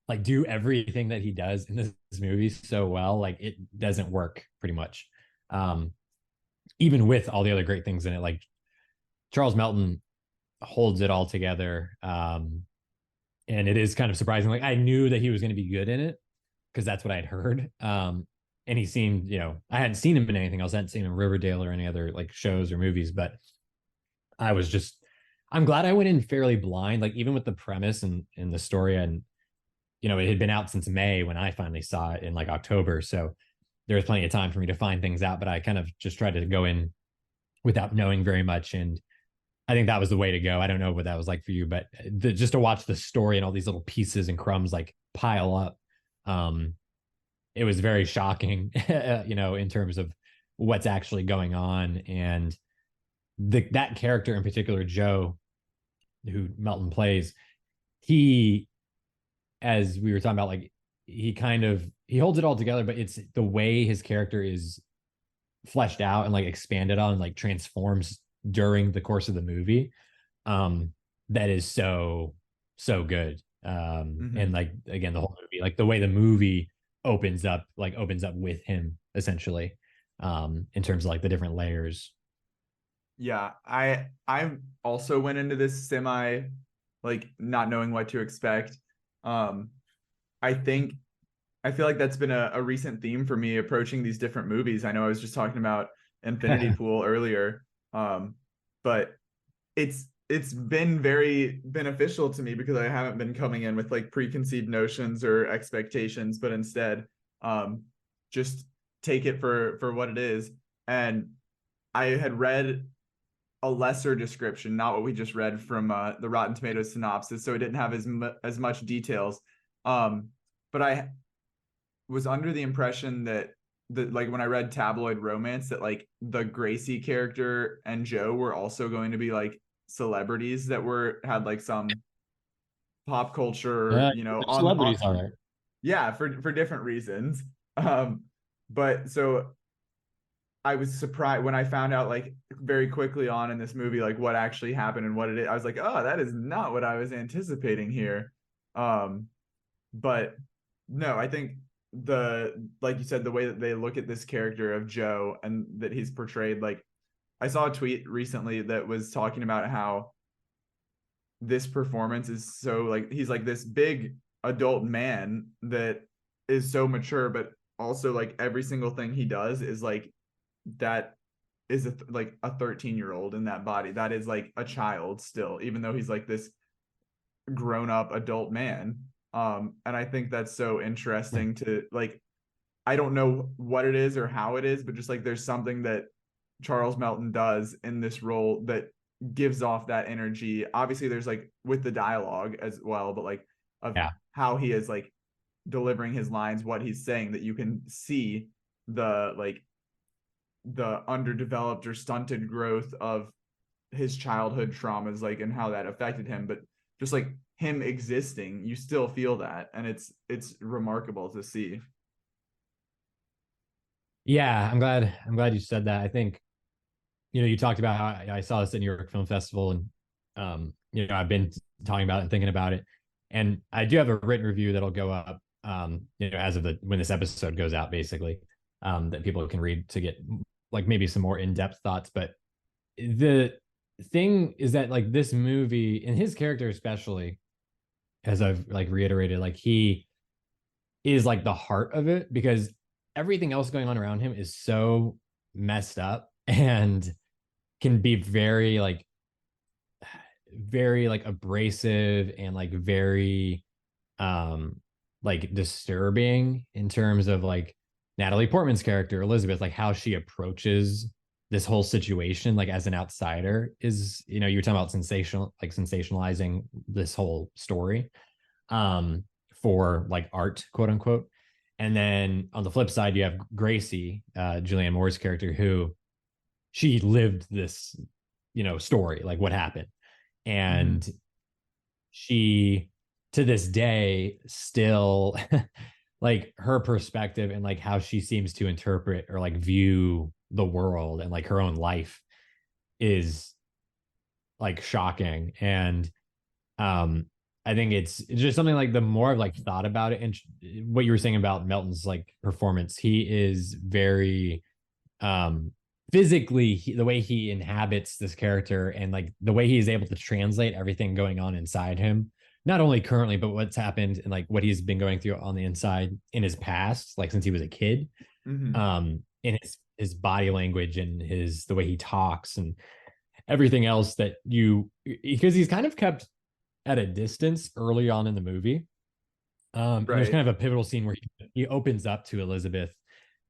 like do everything that he does in this movie so well, like it doesn't work pretty much. Even with all the other great things in it, like Charles Melton holds it all together. And it is kind of surprising. Like I knew that he was going to be good in it because that's what I'd heard. And he seemed, I hadn't seen him in anything else. I hadn't seen him in Riverdale or any other like shows or movies, but I'm glad I went in fairly blind, like even with the premise and the story. And, it had been out since May when I finally saw it in like October. So there was plenty of time for me to find things out, but I kind of just tried to go in without knowing very much. And I think that was the way to go. I don't know what that was like for you, but just to watch the story and all these little pieces and crumbs like pile up, it was very shocking, in terms of what's actually going on. And that character in particular, Joe, who Melton plays, he, as we were talking about, like he holds it all together, but it's the way his character is fleshed out and like expanded on, like transforms during the course of the movie, that is so good. And like again, the whole movie, like the way the movie opens up with him essentially, in terms of like the different layers. Yeah, I also went into this semi like not knowing what to expect. I feel like that's been a recent theme for me approaching these different movies. I know I was just talking about Infinity Pool earlier, but it's been very beneficial to me because I haven't been coming in with like preconceived notions or expectations, but instead just take it for what it is. And I had read a lesser description, not what we just read from the Rotten Tomatoes synopsis, so it didn't have as much details. But I was under the impression that like when I read Tabloid Romance, that like the Gracie character and Joe were also going to be like celebrities that had like some pop culture, on Celebrities are there. Yeah, for different reasons. But so I was surprised when I found out like very quickly on in this movie like what actually happened and what it is. I was like, oh, that is not what I was anticipating here. But no, I think like you said, the way that they look at this character of Joe and that he's portrayed, like I saw a tweet recently that was talking about how this performance is so like he's like this big adult man that is so mature, but also like every single thing he does is like that is like a 13-year-old in that body. That is like a child still, even though he's like this grown-up adult man. And I think that's so interesting to like, I don't know what it is or how it is, but just like there's something that Charles Melton does in this role that gives off that energy. Obviously there's like with the dialogue as well, but like of how he is like delivering his lines, what he's saying, that you can see the underdeveloped or stunted growth of his childhood traumas, like, and how that affected him. But just like him existing, you still feel that, and it's remarkable to see. Yeah, I'm glad you said that. I think, you talked about how I saw this at New York Film Festival, and I've been talking about it and thinking about it. And I do have a written review that'll go up, as of when this episode goes out, basically, that people can read to get like maybe some more in-depth thoughts. But the thing is that like this movie and his character especially, as I've like reiterated, like he is like the heart of it, because everything else going on around him is so messed up and can be very like abrasive and like very like disturbing in terms of like Natalie Portman's character Elizabeth, like how she approaches this whole situation like as an outsider is, you were talking about sensationalizing this whole story for like art, quote unquote. And then on the flip side, you have Gracie, Julianne Moore's character, who she lived this, story, like what happened. And she, to this day, still like her perspective and like how she seems to interpret or like view the world and like her own life is like shocking. And I think it's just something like the more I've like thought about it, and what you were saying about Melton's like performance, he is very physically, the way he inhabits this character and like the way he is able to translate everything going on inside him, not only currently but what's happened and like what he's been going through on the inside in his past, like since he was a kid, in his body language and the way he talks and everything else that because he's kind of kept at a distance early on in the movie. And there's kind of a pivotal scene where he opens up to Elizabeth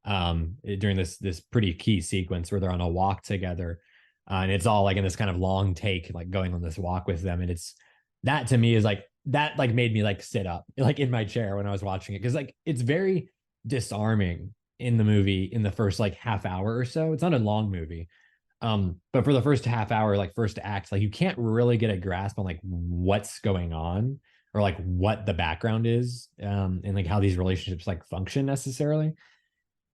during this pretty key sequence where they're on a walk together, and it's all like in this kind of long take, like going on this walk with them. And it's that, to me, is like that like made me like sit up like in my chair when I was watching it, because like it's very disarming in the movie in the first like half hour or so. It's not a long movie, but for the first half hour, like first act, like you can't really get a grasp on like what's going on or like what the background is, and like how these relationships like function necessarily,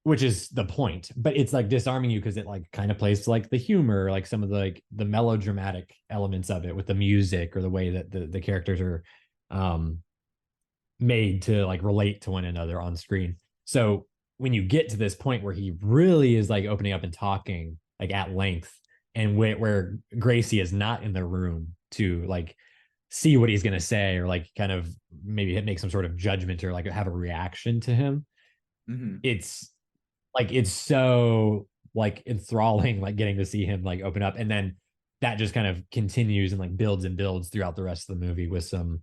which is the point. But it's like disarming you because it like kind of plays to like the humor, like some of the like the melodramatic elements of it with the music or the way that the characters are made to like relate to one another on screen. So when you get to this point where he really is like opening up and talking like at length, and where Gracie is not in the room to like see what he's going to say or like kind of maybe make some sort of judgment or like have a reaction to him, it's like it's so like enthralling, like getting to see him like open up. And then that just kind of continues and like builds and builds throughout the rest of the movie with some,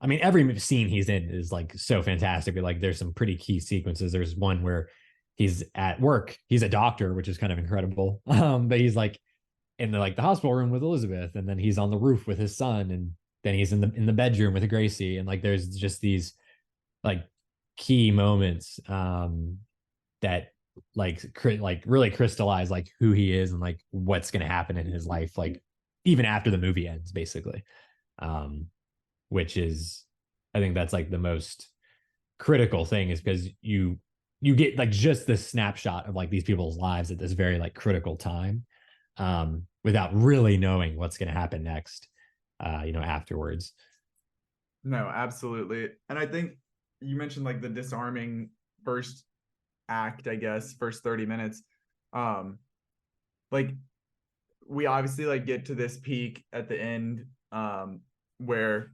I mean, every scene he's in is like so fantastic, but like there's some pretty key sequences. There's one where he's at work, he's a doctor, which is kind of incredible, but he's like in the hospital room with Elizabeth, and then he's on the roof with his son, and then he's in the bedroom with Gracie, and like there's just these like key moments that like really crystallize like who he is and like what's going to happen in his life, like even after the movie ends, basically, which is, I think that's like the most critical thing, is because you get like just this snapshot of like these people's lives at this very like critical time, without really knowing what's going to happen next, afterwards. No, absolutely. And I think you mentioned like the disarming first act, I guess, first 30 minutes. Like we obviously like get to this peak at the end, where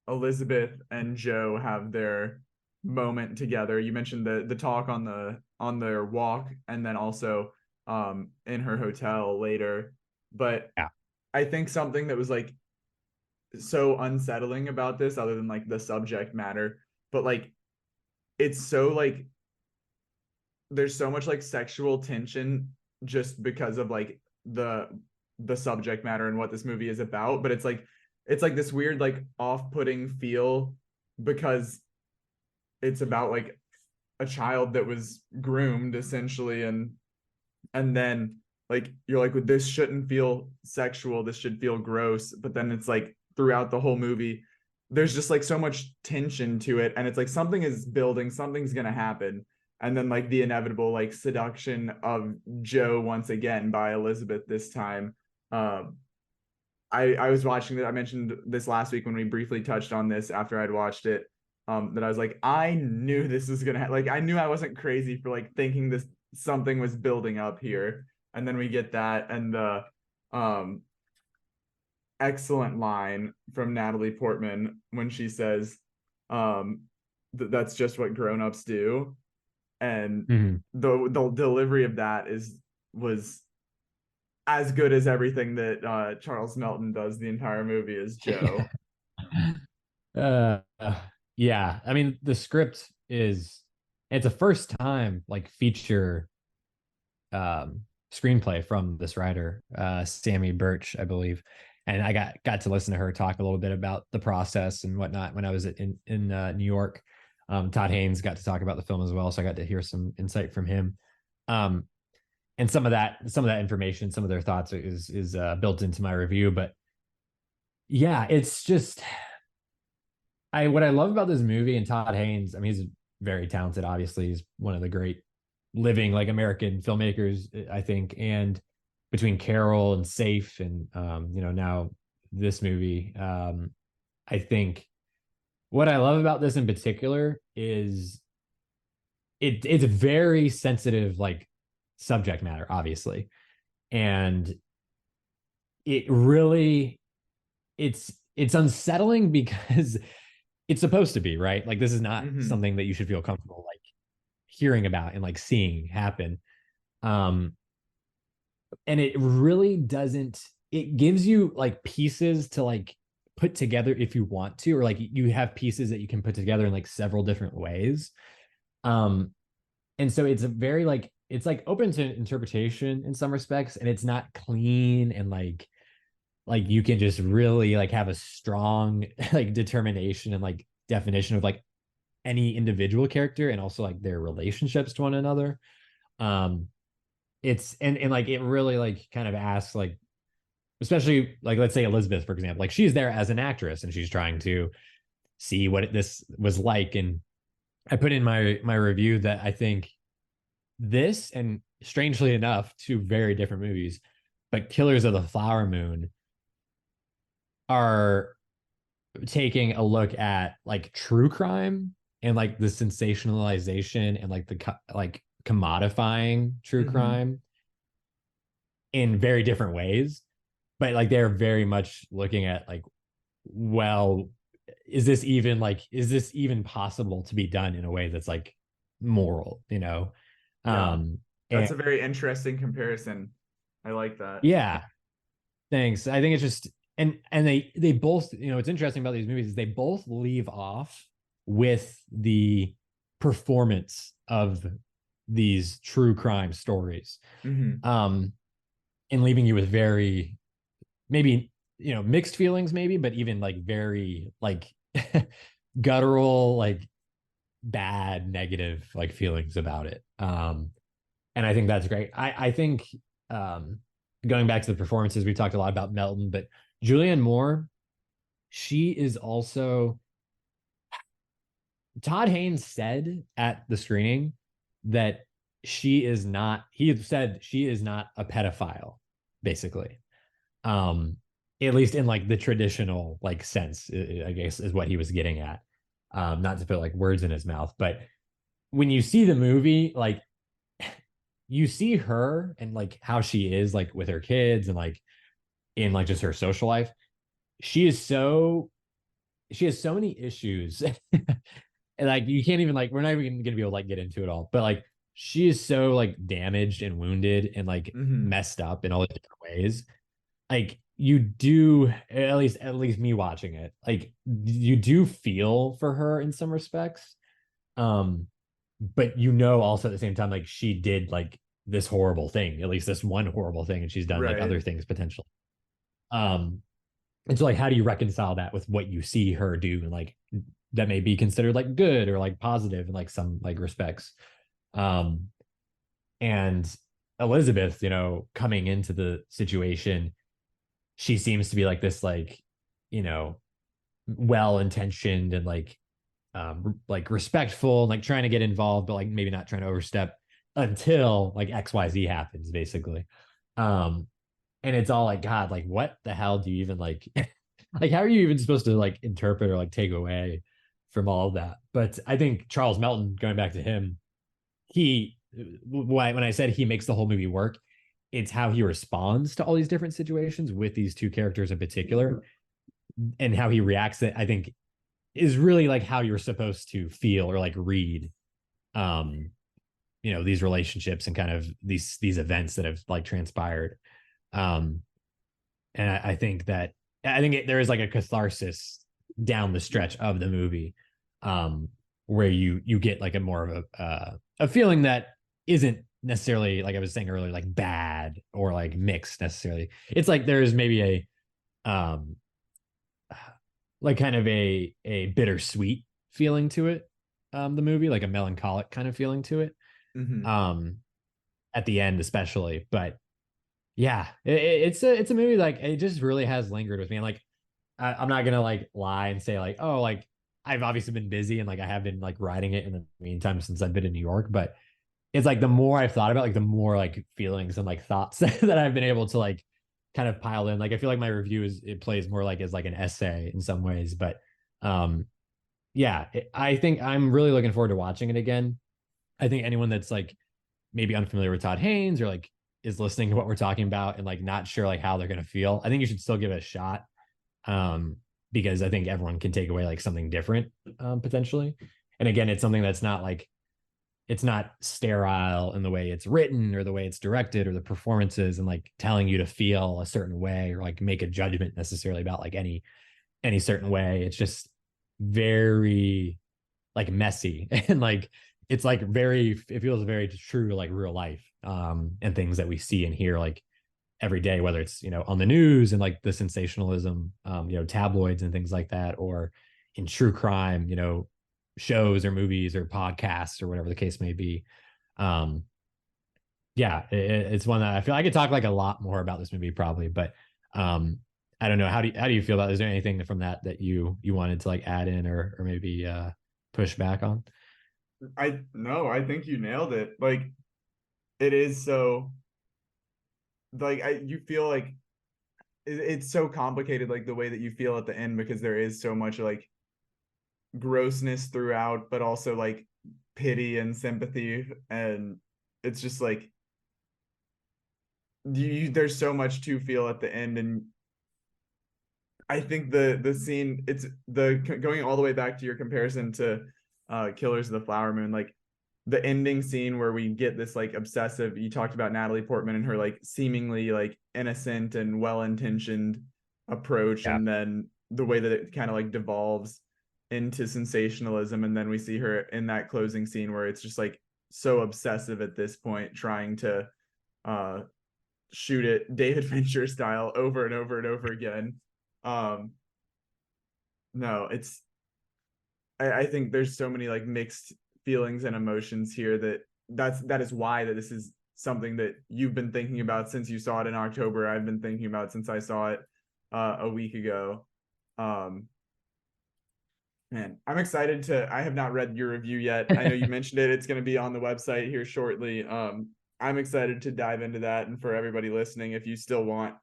Elizabeth and Joe have their moment together. You mentioned the talk on their walk, and then also in her hotel later. But Yeah. I think something that was like so unsettling about this, other than like the subject matter, but like it's so like there's so much like sexual tension just because of like the subject matter and what this movie is about. But it's like this weird like off-putting feel because it's about like a child that was groomed essentially, and then like you're like, this shouldn't feel sexual, this should feel gross. But then it's like throughout the whole movie there's just like so much tension to it, and it's like something is building, something's gonna happen, and then like the inevitable like seduction of Joe once again by Elizabeth this time. I was watching that. I mentioned this last week when we briefly touched on this after I'd watched it. That I was like, I knew this was gonna like I knew I wasn't crazy for like thinking this something was building up here. And then we get that, and the excellent line from Natalie Portman when she says, that's just what grown-ups do. And the delivery of that was as good as everything that Charles Melton does the entire movie as Joe. Yeah, I mean the script it's a first time like feature screenplay from this writer, Sammy Birch, I believe. And I got to listen to her talk a little bit about the process and whatnot when I was in New York. Todd Haynes got to talk about the film as well, so I got to hear some insight from him. And some of that information, some of their thoughts is built into my review. But yeah, it's just what I love about this movie, and Todd Haynes, I mean, he's very talented. Obviously, he's one of the great living like American filmmakers, I think. And between Carol and Safe and now this movie, I think what I love about this in particular is it's very sensitive like subject matter, obviously. And it really it's unsettling because it's supposed to be, right? Like this is not something that you should feel comfortable like hearing about and like seeing happen. And it really doesn't, it gives you like pieces to like put together if you want to, or like you have pieces that you can put together in like several different ways. And so it's a very like, it's like open to interpretation in some respects, and it's not clean and like you can just really like have a strong like determination and like definition of like any individual character and also like their relationships to one another. It's and like it really like kind of asks like, especially like let's say Elizabeth, for example, like she's there as an actress and she's trying to see what this was like. And I put in my review that I think this, and strangely enough, two very different movies, but Killers of the Flower Moon are taking a look at like true crime and like the sensationalization and like the like commodifying true crime in very different ways. But like they're very much looking at like, well, is this even possible to be done in a way that's like moral, you know? That's a very interesting comparison. I like that. Yeah, thanks. I think it's just and they both, you know, what's interesting about these movies is they both leave off with the performance of these true crime stories, and leaving you with very maybe, you know, mixed feelings maybe, but even like very like guttural, like bad negative like feelings about it. And I think that's great. I think going back to the performances, we talked a lot about Melton, but Julianne Moore, she is also, Todd Haynes said at the screening that he said she is not a pedophile, basically. At least in like the traditional like sense, I guess is what he was getting at. Not to put like words in his mouth, but when you see the movie, like you see her and like how she is like with her kids and like in like just her social life. She has so many issues. And like you can't even like, we're not even gonna be able to like get into it all, but like she is so like damaged and wounded and like messed up in all the different ways. Like you do, at least me watching it, like you do feel for her in some respects. But you know, also at the same time, like she did like this horrible thing, at least this one horrible thing, and she's done like other things potentially. And so like, how do you reconcile that with what you see her do, and like that may be considered like good or like positive in like some like respects. And Elizabeth, you know, coming into the situation, she seems to be like this, like, you know, well-intentioned and like like respectful, like trying to get involved, but like maybe not trying to overstep until like XYZ happens, basically. Um, and it's all like, God, like what the hell do you even like like how are you even supposed to like interpret or like take away from all of that? But I think Charles Melton, going back to him, he when I said he makes the whole movie work, it's how he responds to all these different situations with these two characters in particular, and how he reacts. That I think is really like how you're supposed to feel or like read, these relationships and kind of these events that have like transpired. Um, and I think that there is like a catharsis down the stretch of the movie, where you get like a more of a feeling that isn't necessarily, like I was saying earlier, like bad or like mixed necessarily. It's like there's maybe like kind of a bittersweet feeling to it, the movie, like a melancholic kind of feeling to it, at the end especially. But yeah, it's a movie like it just really has lingered with me. And like I'm not gonna like lie and say like, oh, like I've obviously been busy and like I have been like writing it in the meantime since I've been in New York. But it's like the more I've thought about it, like the more like feelings and like thoughts that I've been able to like kind of pile in. Like I feel like my review it plays more like as like an essay in some ways. But yeah, I think I'm really looking forward to watching it again. I think anyone that's like maybe unfamiliar with Todd Haynes or like is listening to what we're talking about and like not sure like how they're gonna feel, I think you should still give it a shot. Because I think everyone can take away like something different, potentially. And again, it's something that's not like, it's not sterile in the way it's written or the way it's directed or the performances and like telling you to feel a certain way or like make a judgment necessarily about like any certain way. It's just very like messy and like it's like it feels very true to like real life, and things that we see and hear like every day, whether it's on the news and like the sensationalism, tabloids and things like that, or in true crime, shows or movies or podcasts or whatever the case may be. Yeah, it's one that I feel I could talk like a lot more about this movie probably, but I don't know, how do you feel about it? Is there anything from that you wanted to like add in or maybe push back on? I think you nailed it. Like it is so like you feel like it's so complicated, like the way that you feel at the end, because there is so much like grossness throughout, but also like pity and sympathy, and it's just like there's so much to feel at the end. And I think the scene, it's the going all the way back to your comparison to Killers of the Flower Moon, like the ending scene where we get this like obsessive, you talked about Natalie Portman and her like seemingly like innocent and well-intentioned approach, Yeah. and then the way that it kind of like devolves into sensationalism, and then we see her in that closing scene where it's just like so obsessive at this point, trying to shoot it David Fincher style over and over and over again. No, it's I think there's so many like mixed feelings and emotions here that is why that this is something that you've been thinking about since you saw it in October. I've been thinking about since I saw it a week ago. Man, I'm excited I have not read your review yet. I know you mentioned it. It's going to be on the website here shortly. I'm excited to dive into that. And for everybody listening, if you still want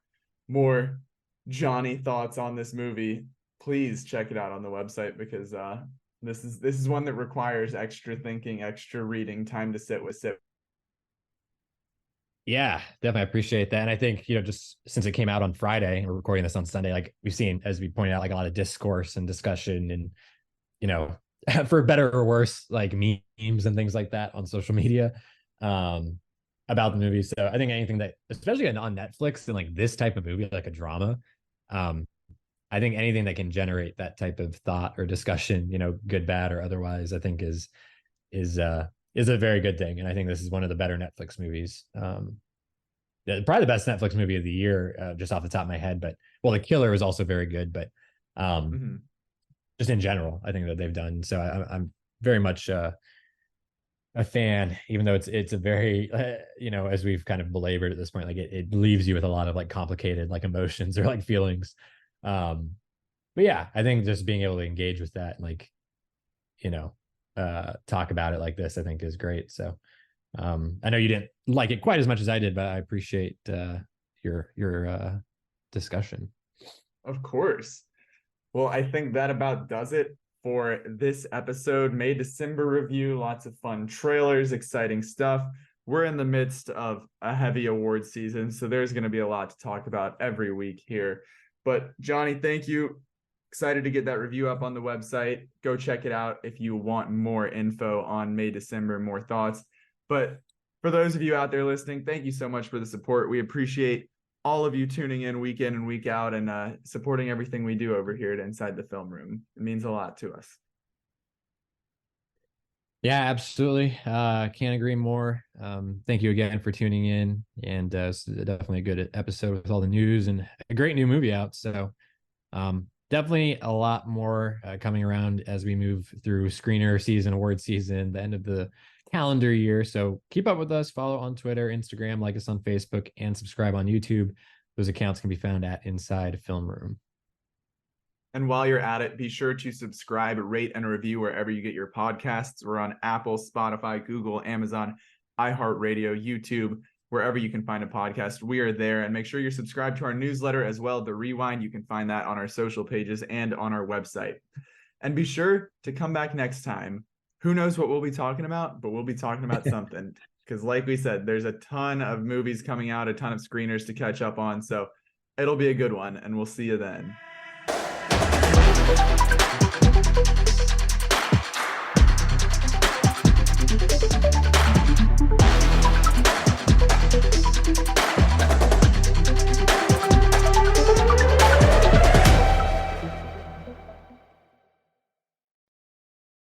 more Johnny thoughts on this movie, please check it out on the website, because this is one that requires extra thinking, extra reading, time to sit. Yeah, definitely appreciate that. And I think, just since it came out on Friday and we're recording this on Sunday, like we've seen, as we pointed out, like a lot of discourse and discussion and, for better or worse, like memes and things like that on social media, about the movie. So I think anything that, especially on Netflix and like this type of movie, like a drama, I think anything that can generate that type of thought or discussion, good, bad, or otherwise, I think is a very good thing. And I think this is one of the better Netflix movies. Probably the best Netflix movie of the year, just off the top of my head. But The Killer is also very good. But just in general, I think that they've done. So I'm very much a fan, even though it's a very, as we've kind of belabored at this point, like it leaves you with a lot of like complicated like emotions or like feelings. But yeah, I think just being able to engage with that, like talk about it like this, I think is great. So I know you didn't like it quite as much as I did, but I appreciate your discussion. Of course. Well, I think that about does it for this episode. May December review, lots of fun trailers, exciting stuff. We're in the midst of a heavy award season, so there's going to be a lot to talk about every week here. But Johnny, thank you. Excited to get that review up on the website. Go check it out if you want more info on May December, more thoughts. But for those of you out there listening, thank you so much for the support. We appreciate all of you tuning in week in and week out and supporting everything we do over here at Inside the Film Room. It means a lot to us. Yeah, absolutely. Can't agree more. Thank you again for tuning in. And it's definitely a good episode with all the news and a great new movie out. So definitely a lot more coming around as we move through screener season, award season, the end of the calendar year. So keep up with us, follow on Twitter, Instagram, like us on Facebook, and subscribe on YouTube. Those accounts can be found at Inside Film Room. And while you're at it, be sure to subscribe, rate, and review wherever you get your podcasts. We're on Apple, Spotify, Google, Amazon, iHeartRadio, YouTube, wherever you can find a podcast. We are there. And make sure you're subscribed to our newsletter as well, The Rewind. You can find that on our social pages and on our website. And be sure to come back next time. Who knows what we'll be talking about, but we'll be talking about something. Because like we said, there's a ton of movies coming out, a ton of screeners to catch up on. So it'll be a good one, and we'll see you then.